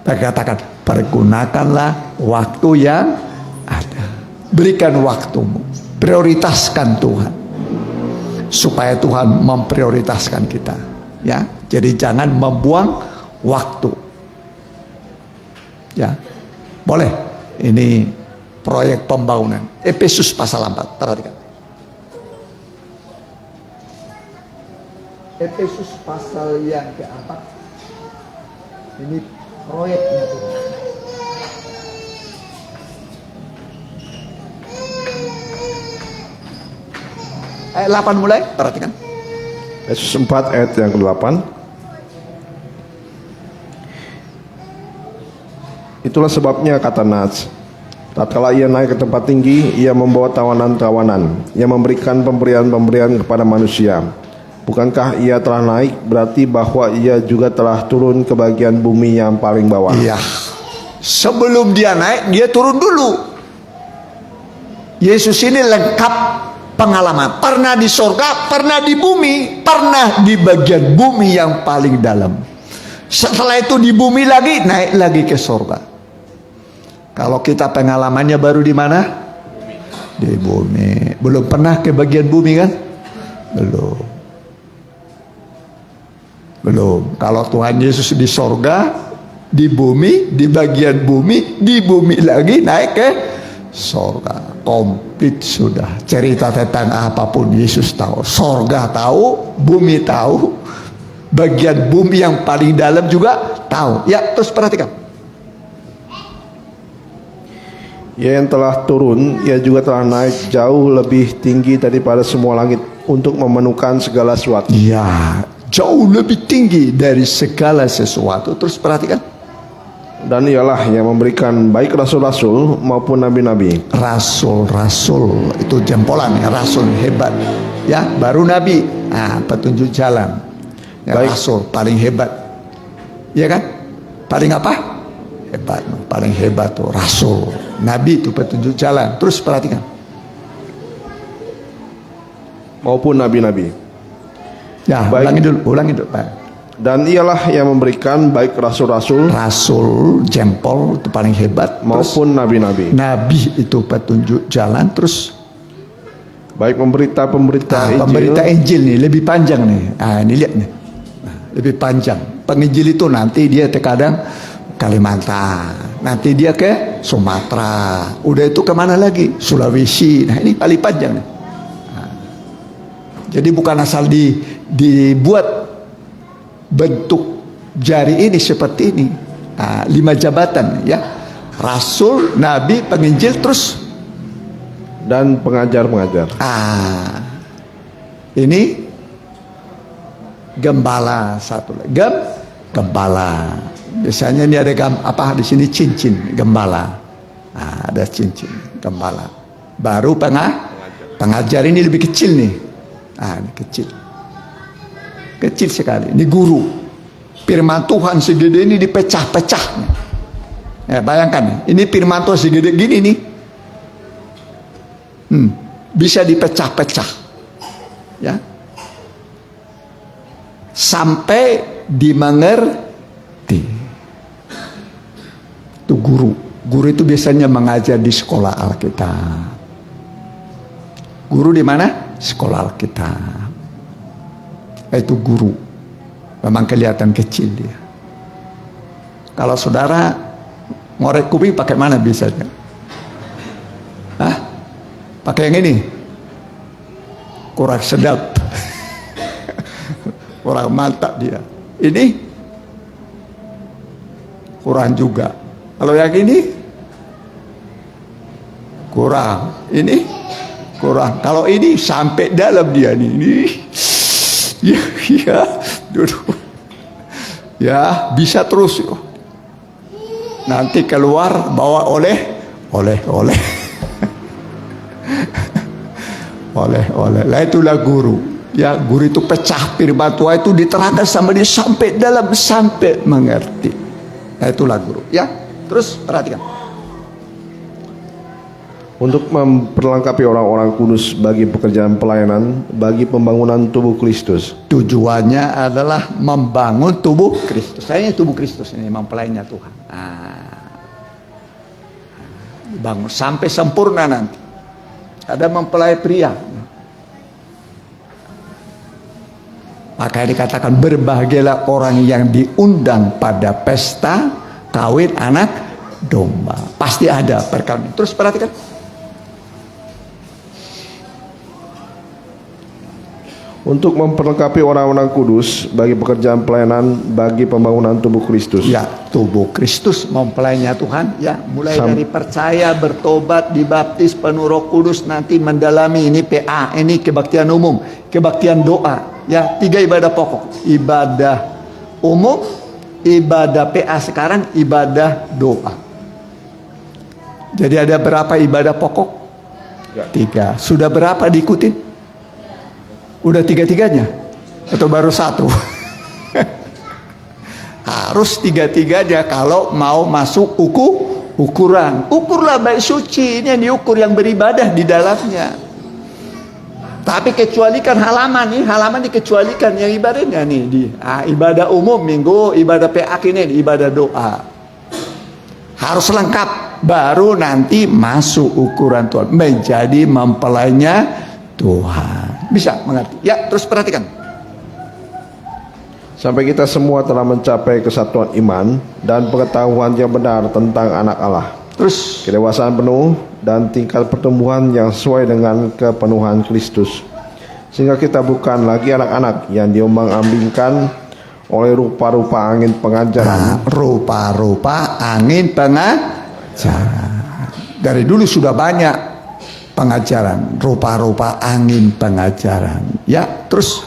A: Katakan, pergunakanlah waktu yang ada. Berikan waktumu, prioritaskan Tuhan, supaya Tuhan memprioritaskan kita. Ya, jadi jangan membuang waktu. Ya, boleh. Ini proyek pembangunan. Efesus pasal 4. Perhatikan. Efesus pasal yang keempat. Ini proyeknya Tuhan. Ayat 8 mulai, perhatikan.
C: Efesus 4 ayat yang ke-8. Itulah sebabnya, kata Nats, tatkala ia naik ke tempat tinggi, ia membawa tawanan-tawanan, ia memberikan pemberian-pemberian kepada manusia. Bukankah ia telah naik, berarti bahwa ia juga telah turun ke bagian bumi yang paling bawah.
A: Iya. Sebelum dia naik, dia turun dulu. Yesus ini lengkap pengalaman. Pernah di sorga, pernah di bumi, pernah di bagian bumi yang paling dalam. Setelah itu di bumi lagi, naik lagi ke sorga. Kalau kita pengalamannya baru di mana? Di bumi. Belum pernah ke bagian bumi kan? Belum. Kalau Tuhan Yesus di sorga, di bumi, di bagian bumi, di bumi lagi naik ke sorga. Komplit sudah. Cerita tentang apapun Yesus tahu. Sorga tahu, bumi tahu, bagian bumi yang paling dalam juga tahu. Ya, terus perhatikan.
C: Ia yang telah turun, ia juga telah naik jauh lebih tinggi daripada semua langit untuk memenuhkan segala sesuatu.
A: Ya, jauh lebih tinggi dari segala sesuatu. Terus perhatikan.
C: Dan ialah yang memberikan baik rasul-rasul maupun nabi-nabi.
A: Rasul-rasul itu jempolan ya, rasul hebat. Ya, baru nabi. Nah, petunjuk jalan. Ya,
C: Baik.
A: rasul paling hebat. Ya kan? Paling apa? Hebat. Paling hebat tuh rasul. Nabi itu petunjuk jalan. Terus perhatikan.
C: Maupun nabi-nabi.
A: Ya,
C: Baik.
A: ulangi dulu, Pak.
C: Dan ialah yang memberikan baik rasul-rasul
A: Rasul jempol itu paling hebat. Terus
C: maupun nabi-nabi.
A: nabi itu petunjuk jalan. Terus
C: Baik pemberita-pemberita Injil.
A: pemberita Injil nih lebih panjang nih. Ini lihat nih. Lebih panjang. Penginjil itu nanti dia terkadang Kalimantan, nanti dia ke Sumatera, udah itu kemana lagi? Sulawesi. Nah, ini paling panjang nih. Jadi bukan asal dibuat bentuk jari ini seperti ini. 5 jabatan ya. Rasul, nabi, penginjil, terus
C: Dan pengajar-pengajar.
A: ini gembala satu lagi. Gembala. Biasanya ini ada apa di sini cincin gembala. Ada cincin gembala. Baru pengajar ini lebih kecil nih. Ini kecil. Kecil sekali. Ini guru. Firman Tuhan segede ini dipecah-pecah. Ya, bayangkan, ini firman Tuhan segede gini nih. Bisa dipecah-pecah. Ya. Sampai dimengerti. Itu guru. Guru itu biasanya mengajar di sekolah Alkitab. Guru di mana? Sekolah Alkitab. Itu guru. Memang kelihatan kecil dia. Kalau saudara ngorek kuping pakai mana biasanya? Pakai yang ini? Kurang sedap. Kurang mantap dia. Ini kurang juga. Kalau yang ini kurang. Ini kurang. Kalau ini sampai dalam dia nih. Ini ya, duduk. Ya, bisa terus. Nanti keluar bawa oleh. Lah itulah guru. Ya, guru itu pecah firman Tuhan itu diterangkan sama dia sampai dalam, sampai mengerti. Nah, itulah guru. Ya, terus perhatikan.
C: Untuk memperlengkapi orang-orang kudus bagi pekerjaan pelayanan, bagi pembangunan tubuh Kristus.
A: Tujuannya adalah membangun tubuh Kristus. Saya tubuh Kristus ini mempelainya Tuhan. Bangun sampai sempurna nanti. Ada mempelai pria. Maka dikatakan berbahagialah orang yang diundang pada pesta kawin anak domba. Pasti ada perkawinan. Terus perhatikan.
C: untuk memperlengkapi orang-orang kudus bagi pekerjaan pelayanan bagi pembangunan tubuh Kristus.
A: Ya, tubuh Kristus mempelainya Tuhan. Ya, mulai dari percaya, bertobat, dibaptis, penuh Roh Kudus, nanti mendalami ini PA, ini kebaktian umum, kebaktian doa. Ya, 3 ibadah pokok. Ibadah umum, ibadah PA sekarang, ibadah doa. Jadi ada berapa ibadah pokok? 3. Sudah berapa diikutin? Udah 3-3-nya? Atau baru 1? Harus 3-3-nya kalau mau masuk ukuran. Ukurlah baik suci, ini yang diukur, yang beribadah di dalamnya. Tapi kecualikan halaman nih, halaman dikecualikan yang ibadahnya nih di ibadah umum minggu, ibadah PA ini, ibadah doa. Harus lengkap, baru nanti masuk ukuran Tuhan, menjadi mempelainya Tuhan. Bisa mengerti? Ya, terus perhatikan.
C: Sampai kita semua telah mencapai kesatuan iman dan pengetahuan yang benar tentang anak Allah.
A: Terus
C: Kedewasaan penuh dan tingkat pertumbuhan yang sesuai dengan kepenuhan Kristus. Sehingga kita bukan lagi anak-anak yang diombang-ambingkan oleh rupa-rupa angin pengajaran.
A: rupa-rupa angin pengajaran. Dari dulu sudah banyak pengajaran, rupa-rupa angin pengajaran. Ya, terus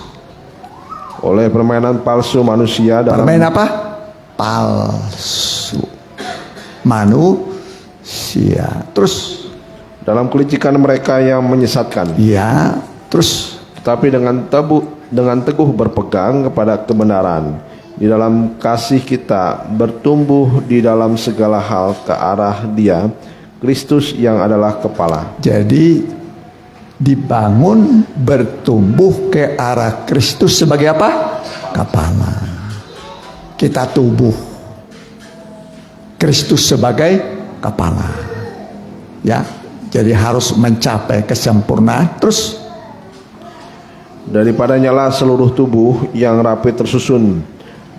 C: Oleh permainan palsu manusia dalam
A: permain apa? Palsu manusia. Terus
C: dalam kelicikan mereka yang menyesatkan.
A: ya, terus
C: Tetapi dengan teguh berpegang kepada kebenaran, di dalam kasih kita bertumbuh di dalam segala hal ke arah Dia, Kristus yang adalah kepala.
A: jadi dibangun bertumbuh ke arah Kristus sebagai apa? Kepala. Kita tubuh, Kristus sebagai kepala. Ya, jadi harus mencapai kesempurnaan. Terus
C: Daripadanya lah seluruh tubuh yang rapi tersusun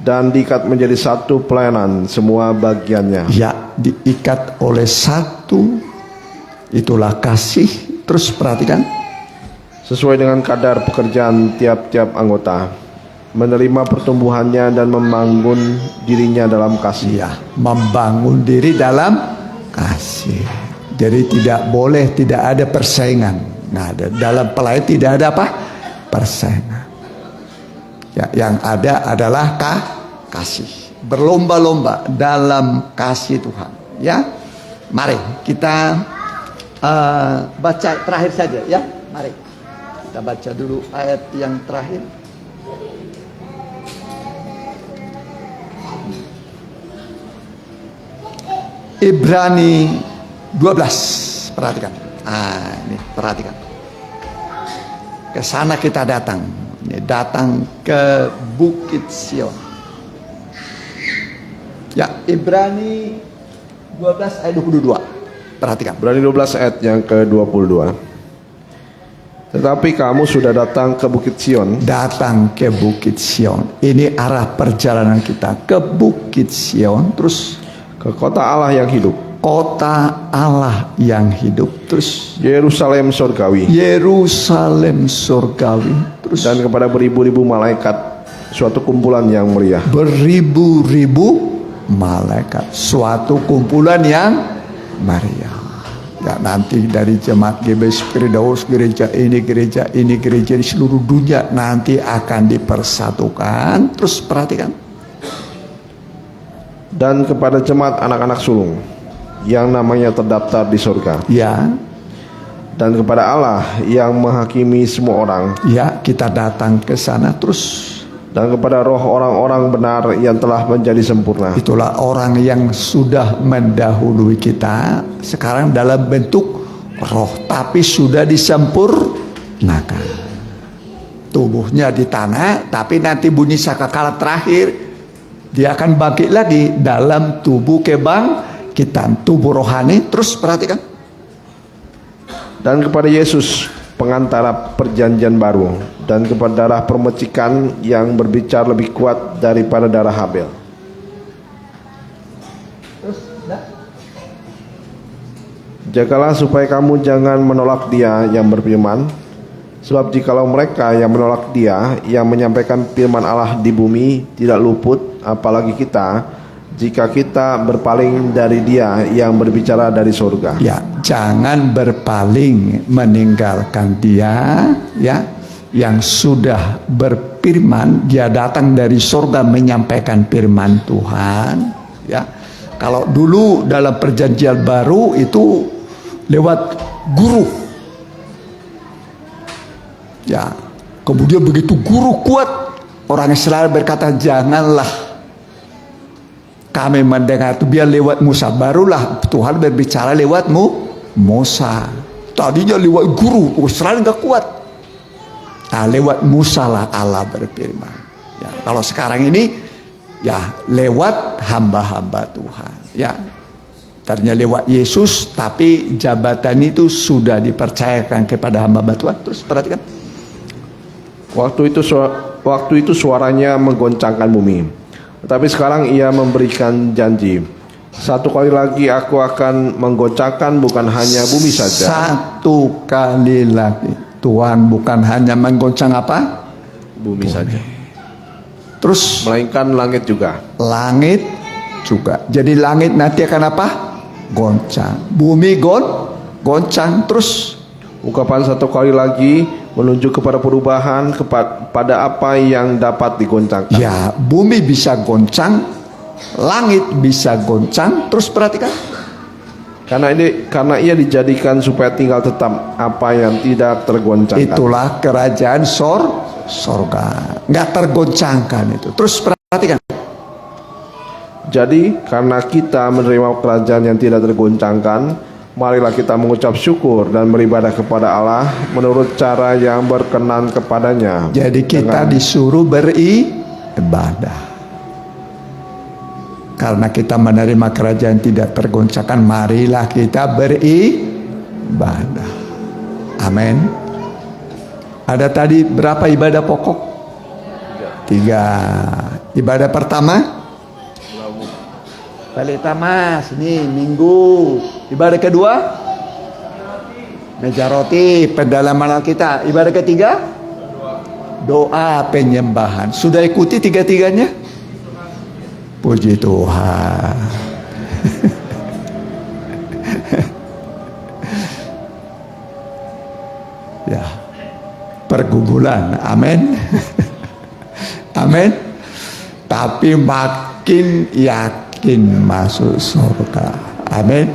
C: dan diikat menjadi satu pelayanan semua bagiannya.
A: ya, diikat oleh satu, itulah kasih. Terus perhatikan,
C: Sesuai dengan kadar pekerjaan tiap-tiap anggota, menerima pertumbuhannya dan membangun dirinya dalam kasih.
A: ya, membangun diri dalam kasih. Jadi tidak boleh, tidak ada persaingan. Nah, dalam pelayanan tidak ada apa? Persaingan. Ya, yang ada adalah kasih. Berlomba-lomba dalam kasih Tuhan. Ya, mari kita baca terakhir saja. Ya, mari kita baca dulu ayat yang terakhir. Ibrani 12. Perhatikan. Ini perhatikan. Ke sana kita datang. Ini datang ke Bukit Sion. Ya, Ibrani 12 ayat 22. Perhatikan.
C: Ibrani 12 ayat yang ke-22. Tetapi kamu sudah datang ke Bukit Sion.
A: Datang ke Bukit Sion. Ini arah perjalanan kita ke Bukit Sion. Terus
C: Ke kota Allah yang hidup.
A: kota Allah yang hidup. Terus
C: Yerusalem surgawi.
A: Yerusalem surgawi. Terus
C: Dan kepada beribu-ribu malaikat, suatu kumpulan yang meriah.
A: beribu-ribu malaikat, suatu kumpulan yang meriah. Ya, nanti dari jemaat GBS Firdaus, gereja ini di seluruh dunia nanti akan dipersatukan. Terus perhatikan.
C: Dan kepada jemaat anak-anak sulung yang namanya terdaftar di surga.
A: Ya,
C: Dan kepada Allah yang menghakimi semua orang.
A: ya, kita datang ke sana. Terus
C: Dan kepada roh orang-orang benar yang telah menjadi sempurna.
A: itulah orang yang sudah mendahului kita, sekarang dalam bentuk roh, tapi sudah disempurnakan. Tubuhnya di tanah, tapi nanti bunyi sakakala terakhir, dia akan bangkit lagi dalam tubuh kebangkitan, tubuh rohani. Terus perhatikan.
C: Dan kepada Yesus pengantara perjanjian baru, dan kepada darah permecikan yang berbicara lebih kuat daripada darah Habel. Jagalah supaya kamu jangan menolak Dia yang berfirman, Sebab jikalau mereka yang menolak Dia yang menyampaikan firman Allah di bumi tidak luput, apalagi kita, jika kita berpaling dari Dia yang berbicara dari surga.
A: Ya, jangan berpaling meninggalkan Dia, ya, yang sudah berfirman. Dia datang dari surga menyampaikan firman Tuhan, ya. Kalau dulu dalam perjanjian baru itu lewat guru, ya. Kemudian begitu guru kuat, orang Israel berkata, janganlah kami mendengar itu, biar lewat Musa. Barulah Tuhan berbicara lewat Musa. Tadinya lewat guru, Israel nggak kuat. Nah, lewat Musa lah Allah berfirman. Ya, kalau sekarang ini ya lewat hamba-hamba Tuhan. Ya, tadinya lewat Yesus, tapi jabatan itu sudah dipercayakan kepada hamba-hamba Tuhan. Terus perhatikan.
C: Waktu itu suaranya menggoncangkan bumi. Tetapi sekarang Ia memberikan janji, satu kali lagi Aku akan menggoncangkan bukan hanya bumi saja.
A: Satu kali lagi Tuhan bukan hanya menggoncang apa?
C: Bumi saja.
A: Terus
C: Melainkan langit juga.
A: langit juga. Jadi langit nanti akan apa? Goncang. Bumi goncang. Terus
C: Ungkapan satu kali lagi menunjuk kepada perubahan pada apa yang dapat digoncangkan.
A: ya, bumi bisa goncang, langit bisa goncang. Terus perhatikan.
C: Karena ia dijadikan supaya tinggal tetap apa yang tidak tergoncangkan.
A: Itulah kerajaan sorga. Nggak tergoncangkan itu. Terus perhatikan.
C: Jadi karena kita menerima kerajaan yang tidak tergoncangkan, marilah kita mengucap syukur dan beribadah kepada Allah menurut cara yang berkenan kepadanya.
A: Jadi kita disuruh beribadah. Karena kita menerima kerajaan tidak tergoncangkan, marilah kita beribadah. Amin. Ada tadi berapa ibadah pokok? 3. Ibadah pertama? Balik tamas, ini minggu. Ibadah kedua? Meja roti, pendalaman kita. Ibadah ketiga? Doa penyembahan. Sudah ikuti tiga-tiganya? Puji Tuhan. Ya, pergumulan, amin. Amin. Tapi makin yakin masuk surga, amin.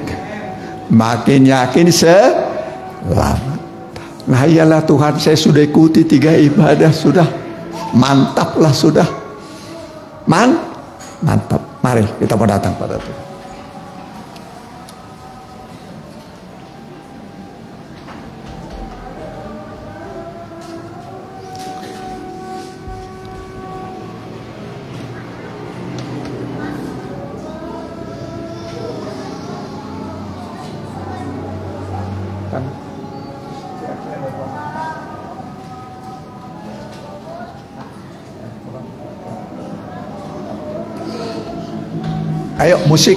A: Makin yakin selamat. Nah iyalah Tuhan, saya sudah ikuti 3 ibadah, sudah mantap lah, sudah mantap. Mari kita mau datang pada Tuhan. Ayo musik.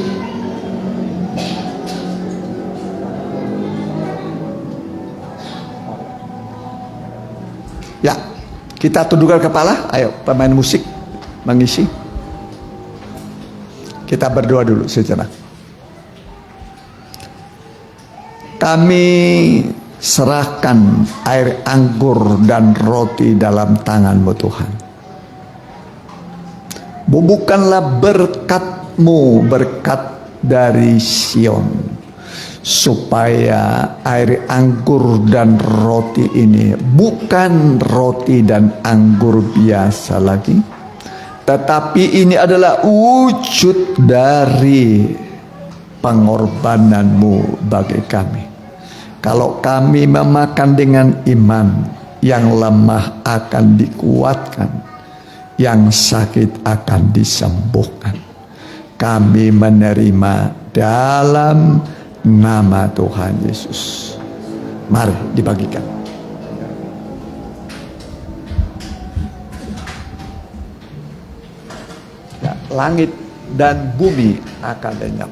A: Ya, kita tundukkan kepala. Ayo pemain musik mengisi. Kita berdoa dulu sejenak. Kami serahkan air anggur dan roti dalam tangan-Mu Tuhan. Bubuhkanlah berkat-Mu, berkat dari Sion, supaya air anggur dan roti ini bukan roti dan anggur biasa lagi, tetapi ini adalah wujud dari pengorbanan-Mu bagi kami. Kalau kami memakan dengan iman, yang lemah akan dikuatkan, yang sakit akan disembuhkan. Kami menerima dalam nama Tuhan Yesus. Mari dibagikan. Ya, langit dan bumi akan lenyap.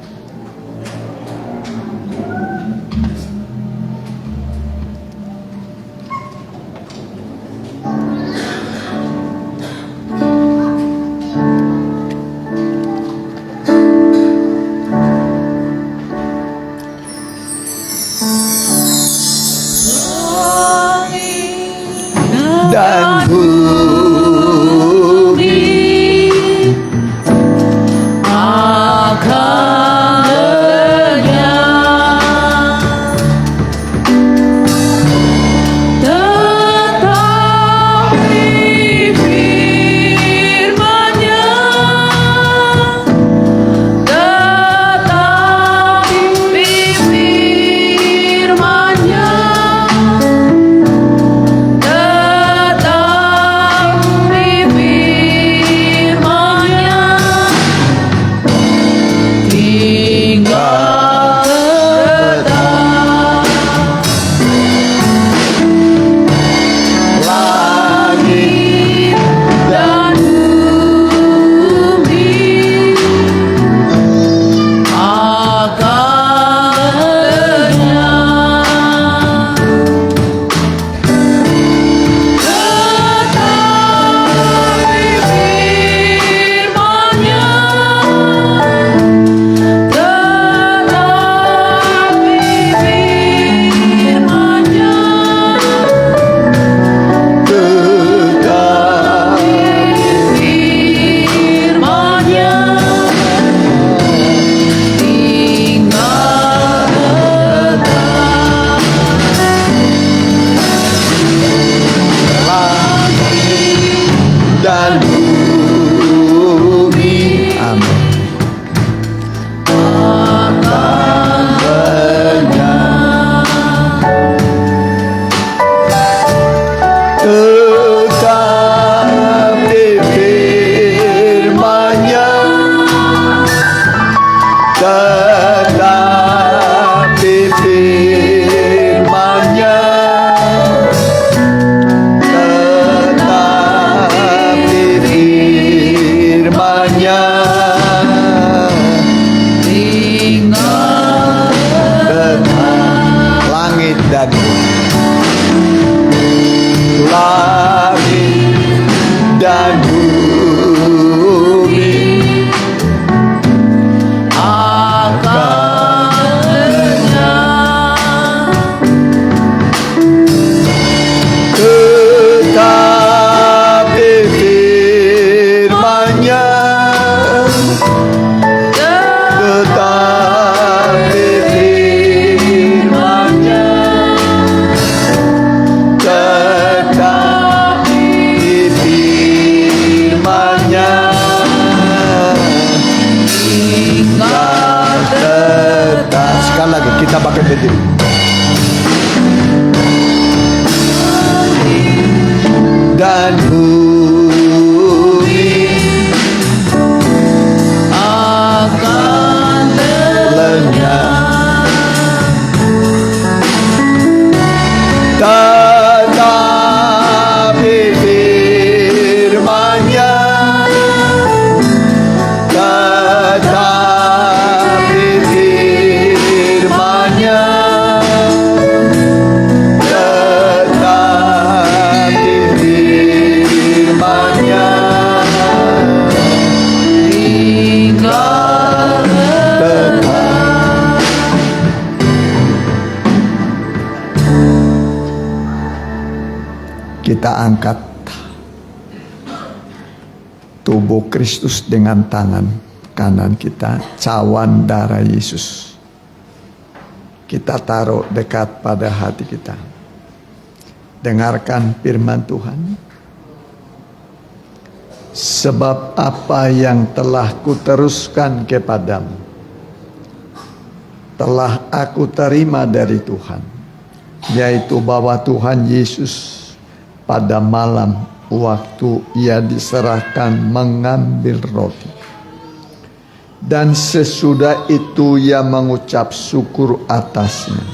A: tetapi firman-Nya, tetapi firman-Nya tinggal tetap langit dan bumi akan lenyap, tetapi firman-Nya, tetapi firman-Nya, tetapi firman-Nya tinggal tetap. Sekali lagi kita pakai berdiri. Dan bumi akan lenyap, tetapi firman-Nya, tetapi firman-Nya, tetapi firman-Nya tinggal tetap. Kita angkat tubuh Kristus dengan tangan kanan kita, cawan darah Yesus. Kita taruh dekat pada hati kita. Dengarkan firman Tuhan. Sebab apa yang telah kuteruskan kepadamu, telah aku terima dari Tuhan, yaitu bahwa Tuhan Yesus pada malam waktu ia diserahkan mengambil roti, dan sesudah itu ia mengucap syukur atasnya.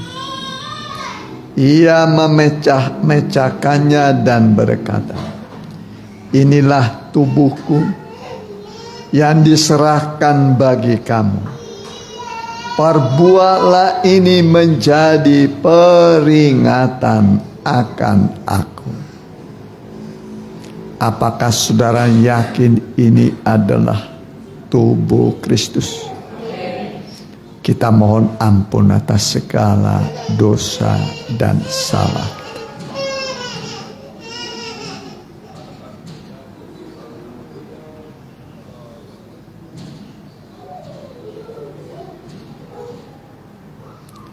A: Ia memecah-mecahkannya dan berkata, inilah tubuhku yang diserahkan bagi kamu. Perbuatlah ini menjadi peringatan akan aku. Apakah saudara yakin ini adalah tubuh Kristus? Kita mohon ampun atas segala dosa dan salah.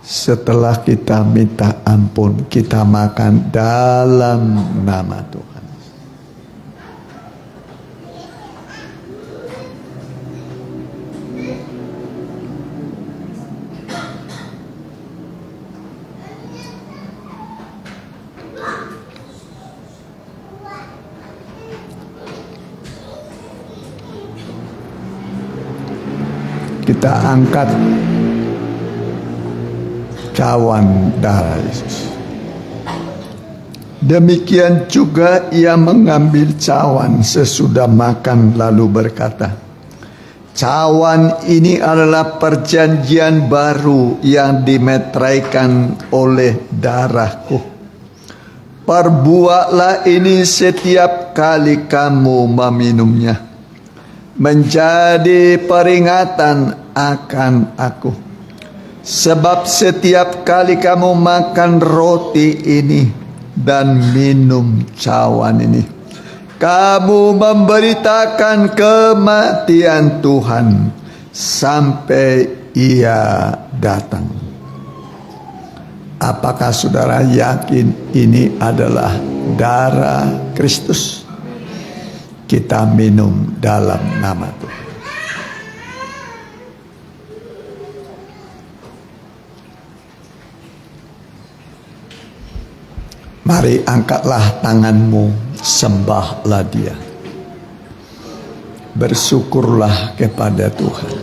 A: Setelah kita minta ampun, kita makan dalam nama Tuhan. Kita angkat cawan darah Yesus. Demikian juga ia mengambil cawan sesudah makan lalu berkata, cawan ini adalah perjanjian baru yang dimeteraikan oleh darahku. Perbuatlah ini setiap kali kamu meminumnya, menjadi peringatan akan aku. Sebab setiap kali kamu makan roti ini dan minum cawan ini, kamu memberitakan kematian Tuhan sampai ia datang. Apakah saudara yakin ini adalah darah Kristus? Kita minum dalam nama Tuhan. Mari angkatlah tanganmu, sembahlah Dia. Bersyukurlah kepada Tuhan.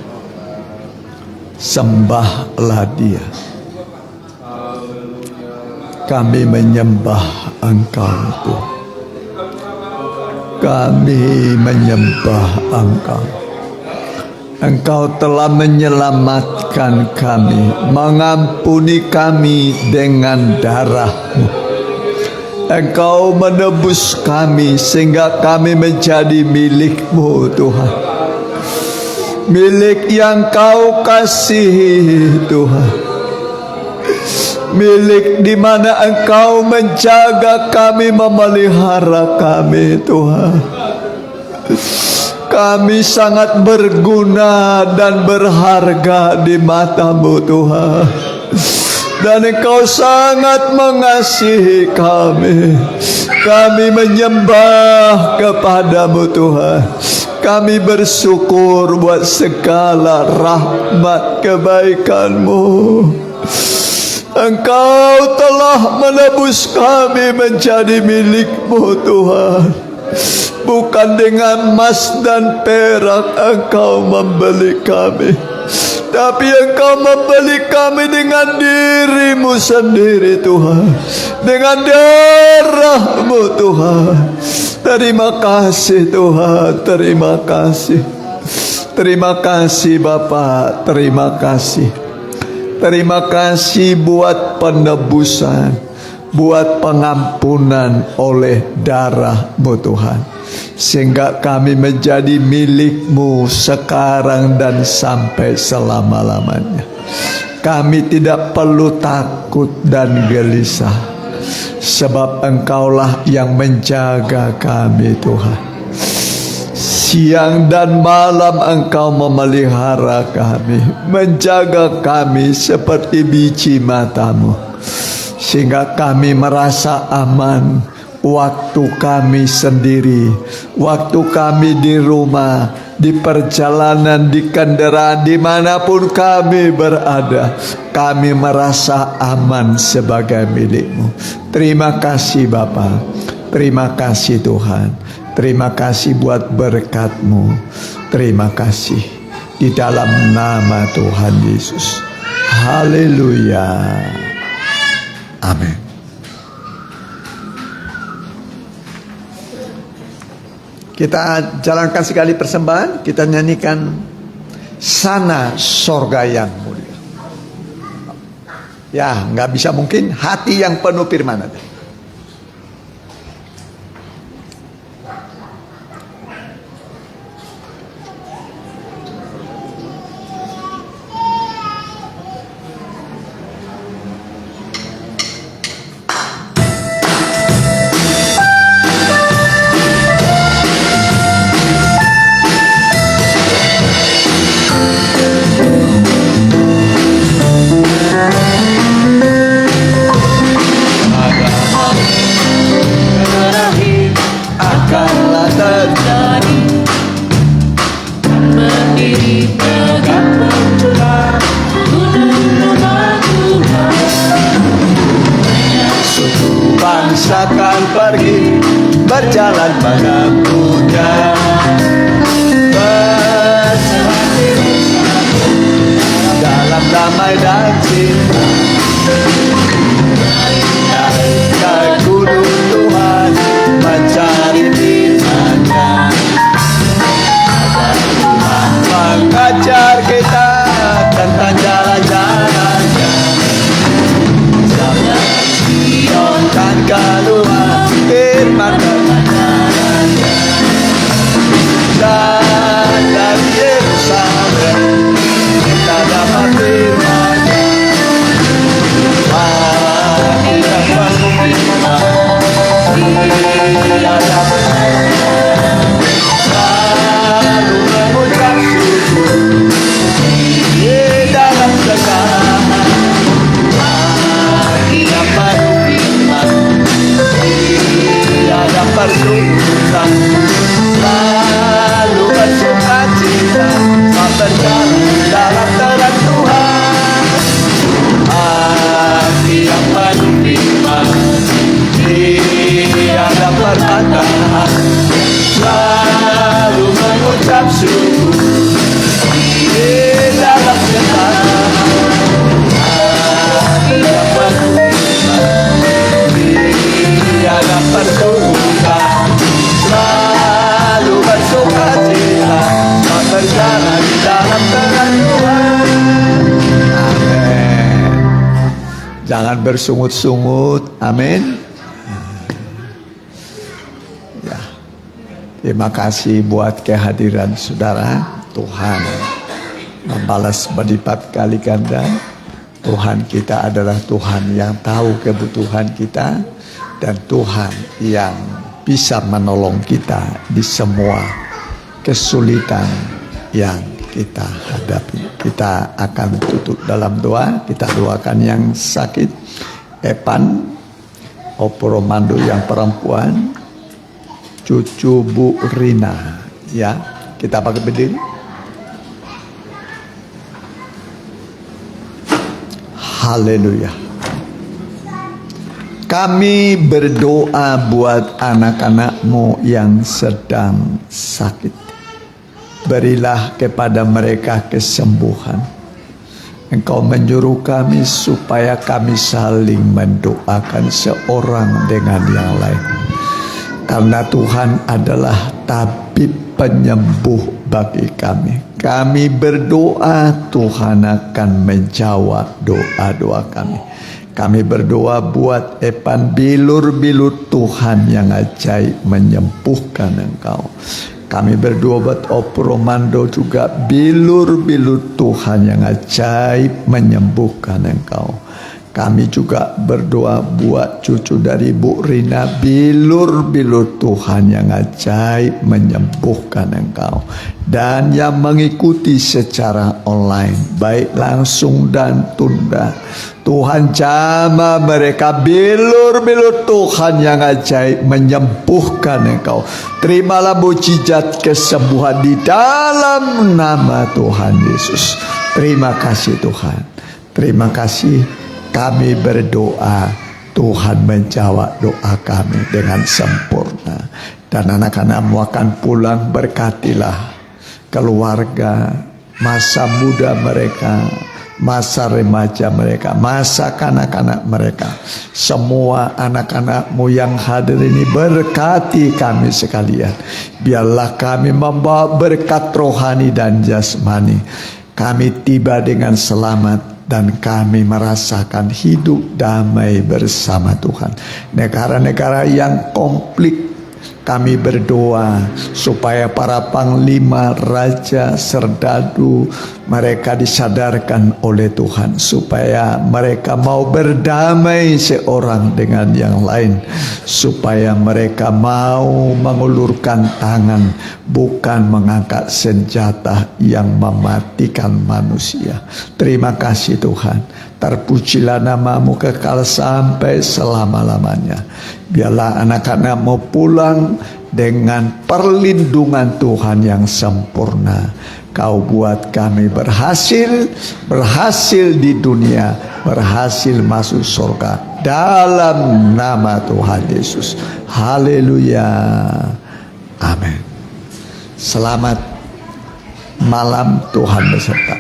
A: Sembahlah Dia. Kami menyembah Engkau Tuhan. Kami menyembah Engkau. Engkau telah menyelamatkan kami, mengampuni kami dengan darah-Mu. Engkau menebus kami sehingga kami menjadi milik-Mu Tuhan. Milik yang Kau kasihi Tuhan. Milik di mana Engkau menjaga kami, memelihara kami Tuhan. Kami sangat berguna dan berharga di mata-Mu Tuhan. Dan Engkau sangat mengasihi kami. Kami menyembah kepada-Mu Tuhan. Kami bersyukur buat segala rahmat kebaikan-Mu. Engkau telah menebus kami menjadi milik-Mu Tuhan. Bukan dengan emas dan perak Engkau membeli kami, tapi Engkau membeli kami dengan diri-Mu sendiri Tuhan, dengan darah-Mu Tuhan. Terima kasih Tuhan, terima kasih. Terima kasih Bapa, terima kasih. Terima kasih buat penebusan, buat pengampunan oleh darah-Mu Tuhan. Sehingga kami menjadi milik-Mu sekarang dan sampai selama-lamanya. Kami tidak perlu takut dan gelisah, sebab Engkaulah yang menjaga kami Tuhan. Siang dan malam Engkau memelihara kami, menjaga kami seperti biji mata-Mu, sehingga kami merasa aman. Waktu kami sendiri, waktu kami di rumah, di perjalanan, di kendaraan, dimanapun kami berada, kami merasa aman sebagai milik-Mu. Terima kasih Bapa, terima kasih Tuhan, terima kasih buat berkat-Mu, terima kasih di dalam nama Tuhan Yesus. Haleluya, amin. Kita jalankan sekali persembahan. Kita nyanyikan Sana Sorga yang Mulia. Ya, nggak bisa mungkin hati yang penuh firman. Akan pergi berjalan menempuhnya, dalam damai dan cinta. Naik gunung Tuhan mencari firman-Nya. Tuhan mengajar kita tentang jalan-jalan-Nya. Dan keluar firman kebenaran-Nya. Dan dari Yerusalem kita dapat firman-Nya. Jangan bersungut-sungut. Amin. Ya. Terima kasih buat kehadiran saudara. Tuhan membalas berlipat kali ganda. Tuhan kita adalah Tuhan yang tahu kebutuhan kita, dan Tuhan yang bisa menolong kita di semua kesulitan yang kita hadapi. Kita akan tutup dalam doa. Kita doakan yang sakit, Epan, Oporomando yang perempuan, cucu Bu Rina, ya. Kita pakai berdiri. Haleluya. Kami berdoa buat anak-anak-Mu yang sedang sakit. Berilah kepada mereka kesembuhan. Engkau menyuruh kami supaya kami saling mendoakan seorang dengan yang lain. Karena Tuhan adalah tabib penyembuh bagi kami. Kami berdoa, Tuhan akan menjawab doa-doa kami. Kami berdoa buat Epan, bilur-bilur Tuhan yang ajaib menyembuhkan engkau. Kami berdoa buat Oporomando juga, bilur-bilur Tuhan yang ajaib menyembuhkan engkau. Kami juga berdoa buat cucu dari Bu Rina, bilur-bilur Tuhan yang ajaib menyembuhkan engkau. Dan yang mengikuti secara online, baik langsung dan tunda, Tuhan jamah mereka, bilur-bilur Tuhan yang ajaib menyembuhkan engkau. Terimalah mujizat kesembuhan di dalam nama Tuhan Yesus. Terima kasih Tuhan. Terima kasih. Kami berdoa, Tuhan menjawab doa kami dengan sempurna. Dan anak-anak-Mu akan pulang, berkatilah keluarga, masa muda mereka, masa remaja mereka, masa kanak-kanak mereka. Semua anak-anak-Mu yang hadir ini, berkati kami sekalian. Biarlah kami membawa berkat rohani dan jasmani. Kami tiba dengan selamat dan kami merasakan hidup damai bersama Tuhan. Negara-negara yang konflik, kami berdoa supaya para panglima, raja, serdadu, mereka disadarkan oleh Tuhan supaya mereka mau berdamai seorang dengan yang lain, supaya mereka mau mengulurkan tangan, bukan mengangkat senjata yang mematikan manusia. Terima kasih Tuhan. Terpujilah nama-Mu kekal sampai selama-lamanya. Biarlah anak-anak-Mu pulang dengan perlindungan Tuhan yang sempurna. Kau buat kami berhasil di dunia, berhasil masuk surga dalam nama Tuhan Yesus. Haleluya. Amin. Selamat malam, Tuhan beserta.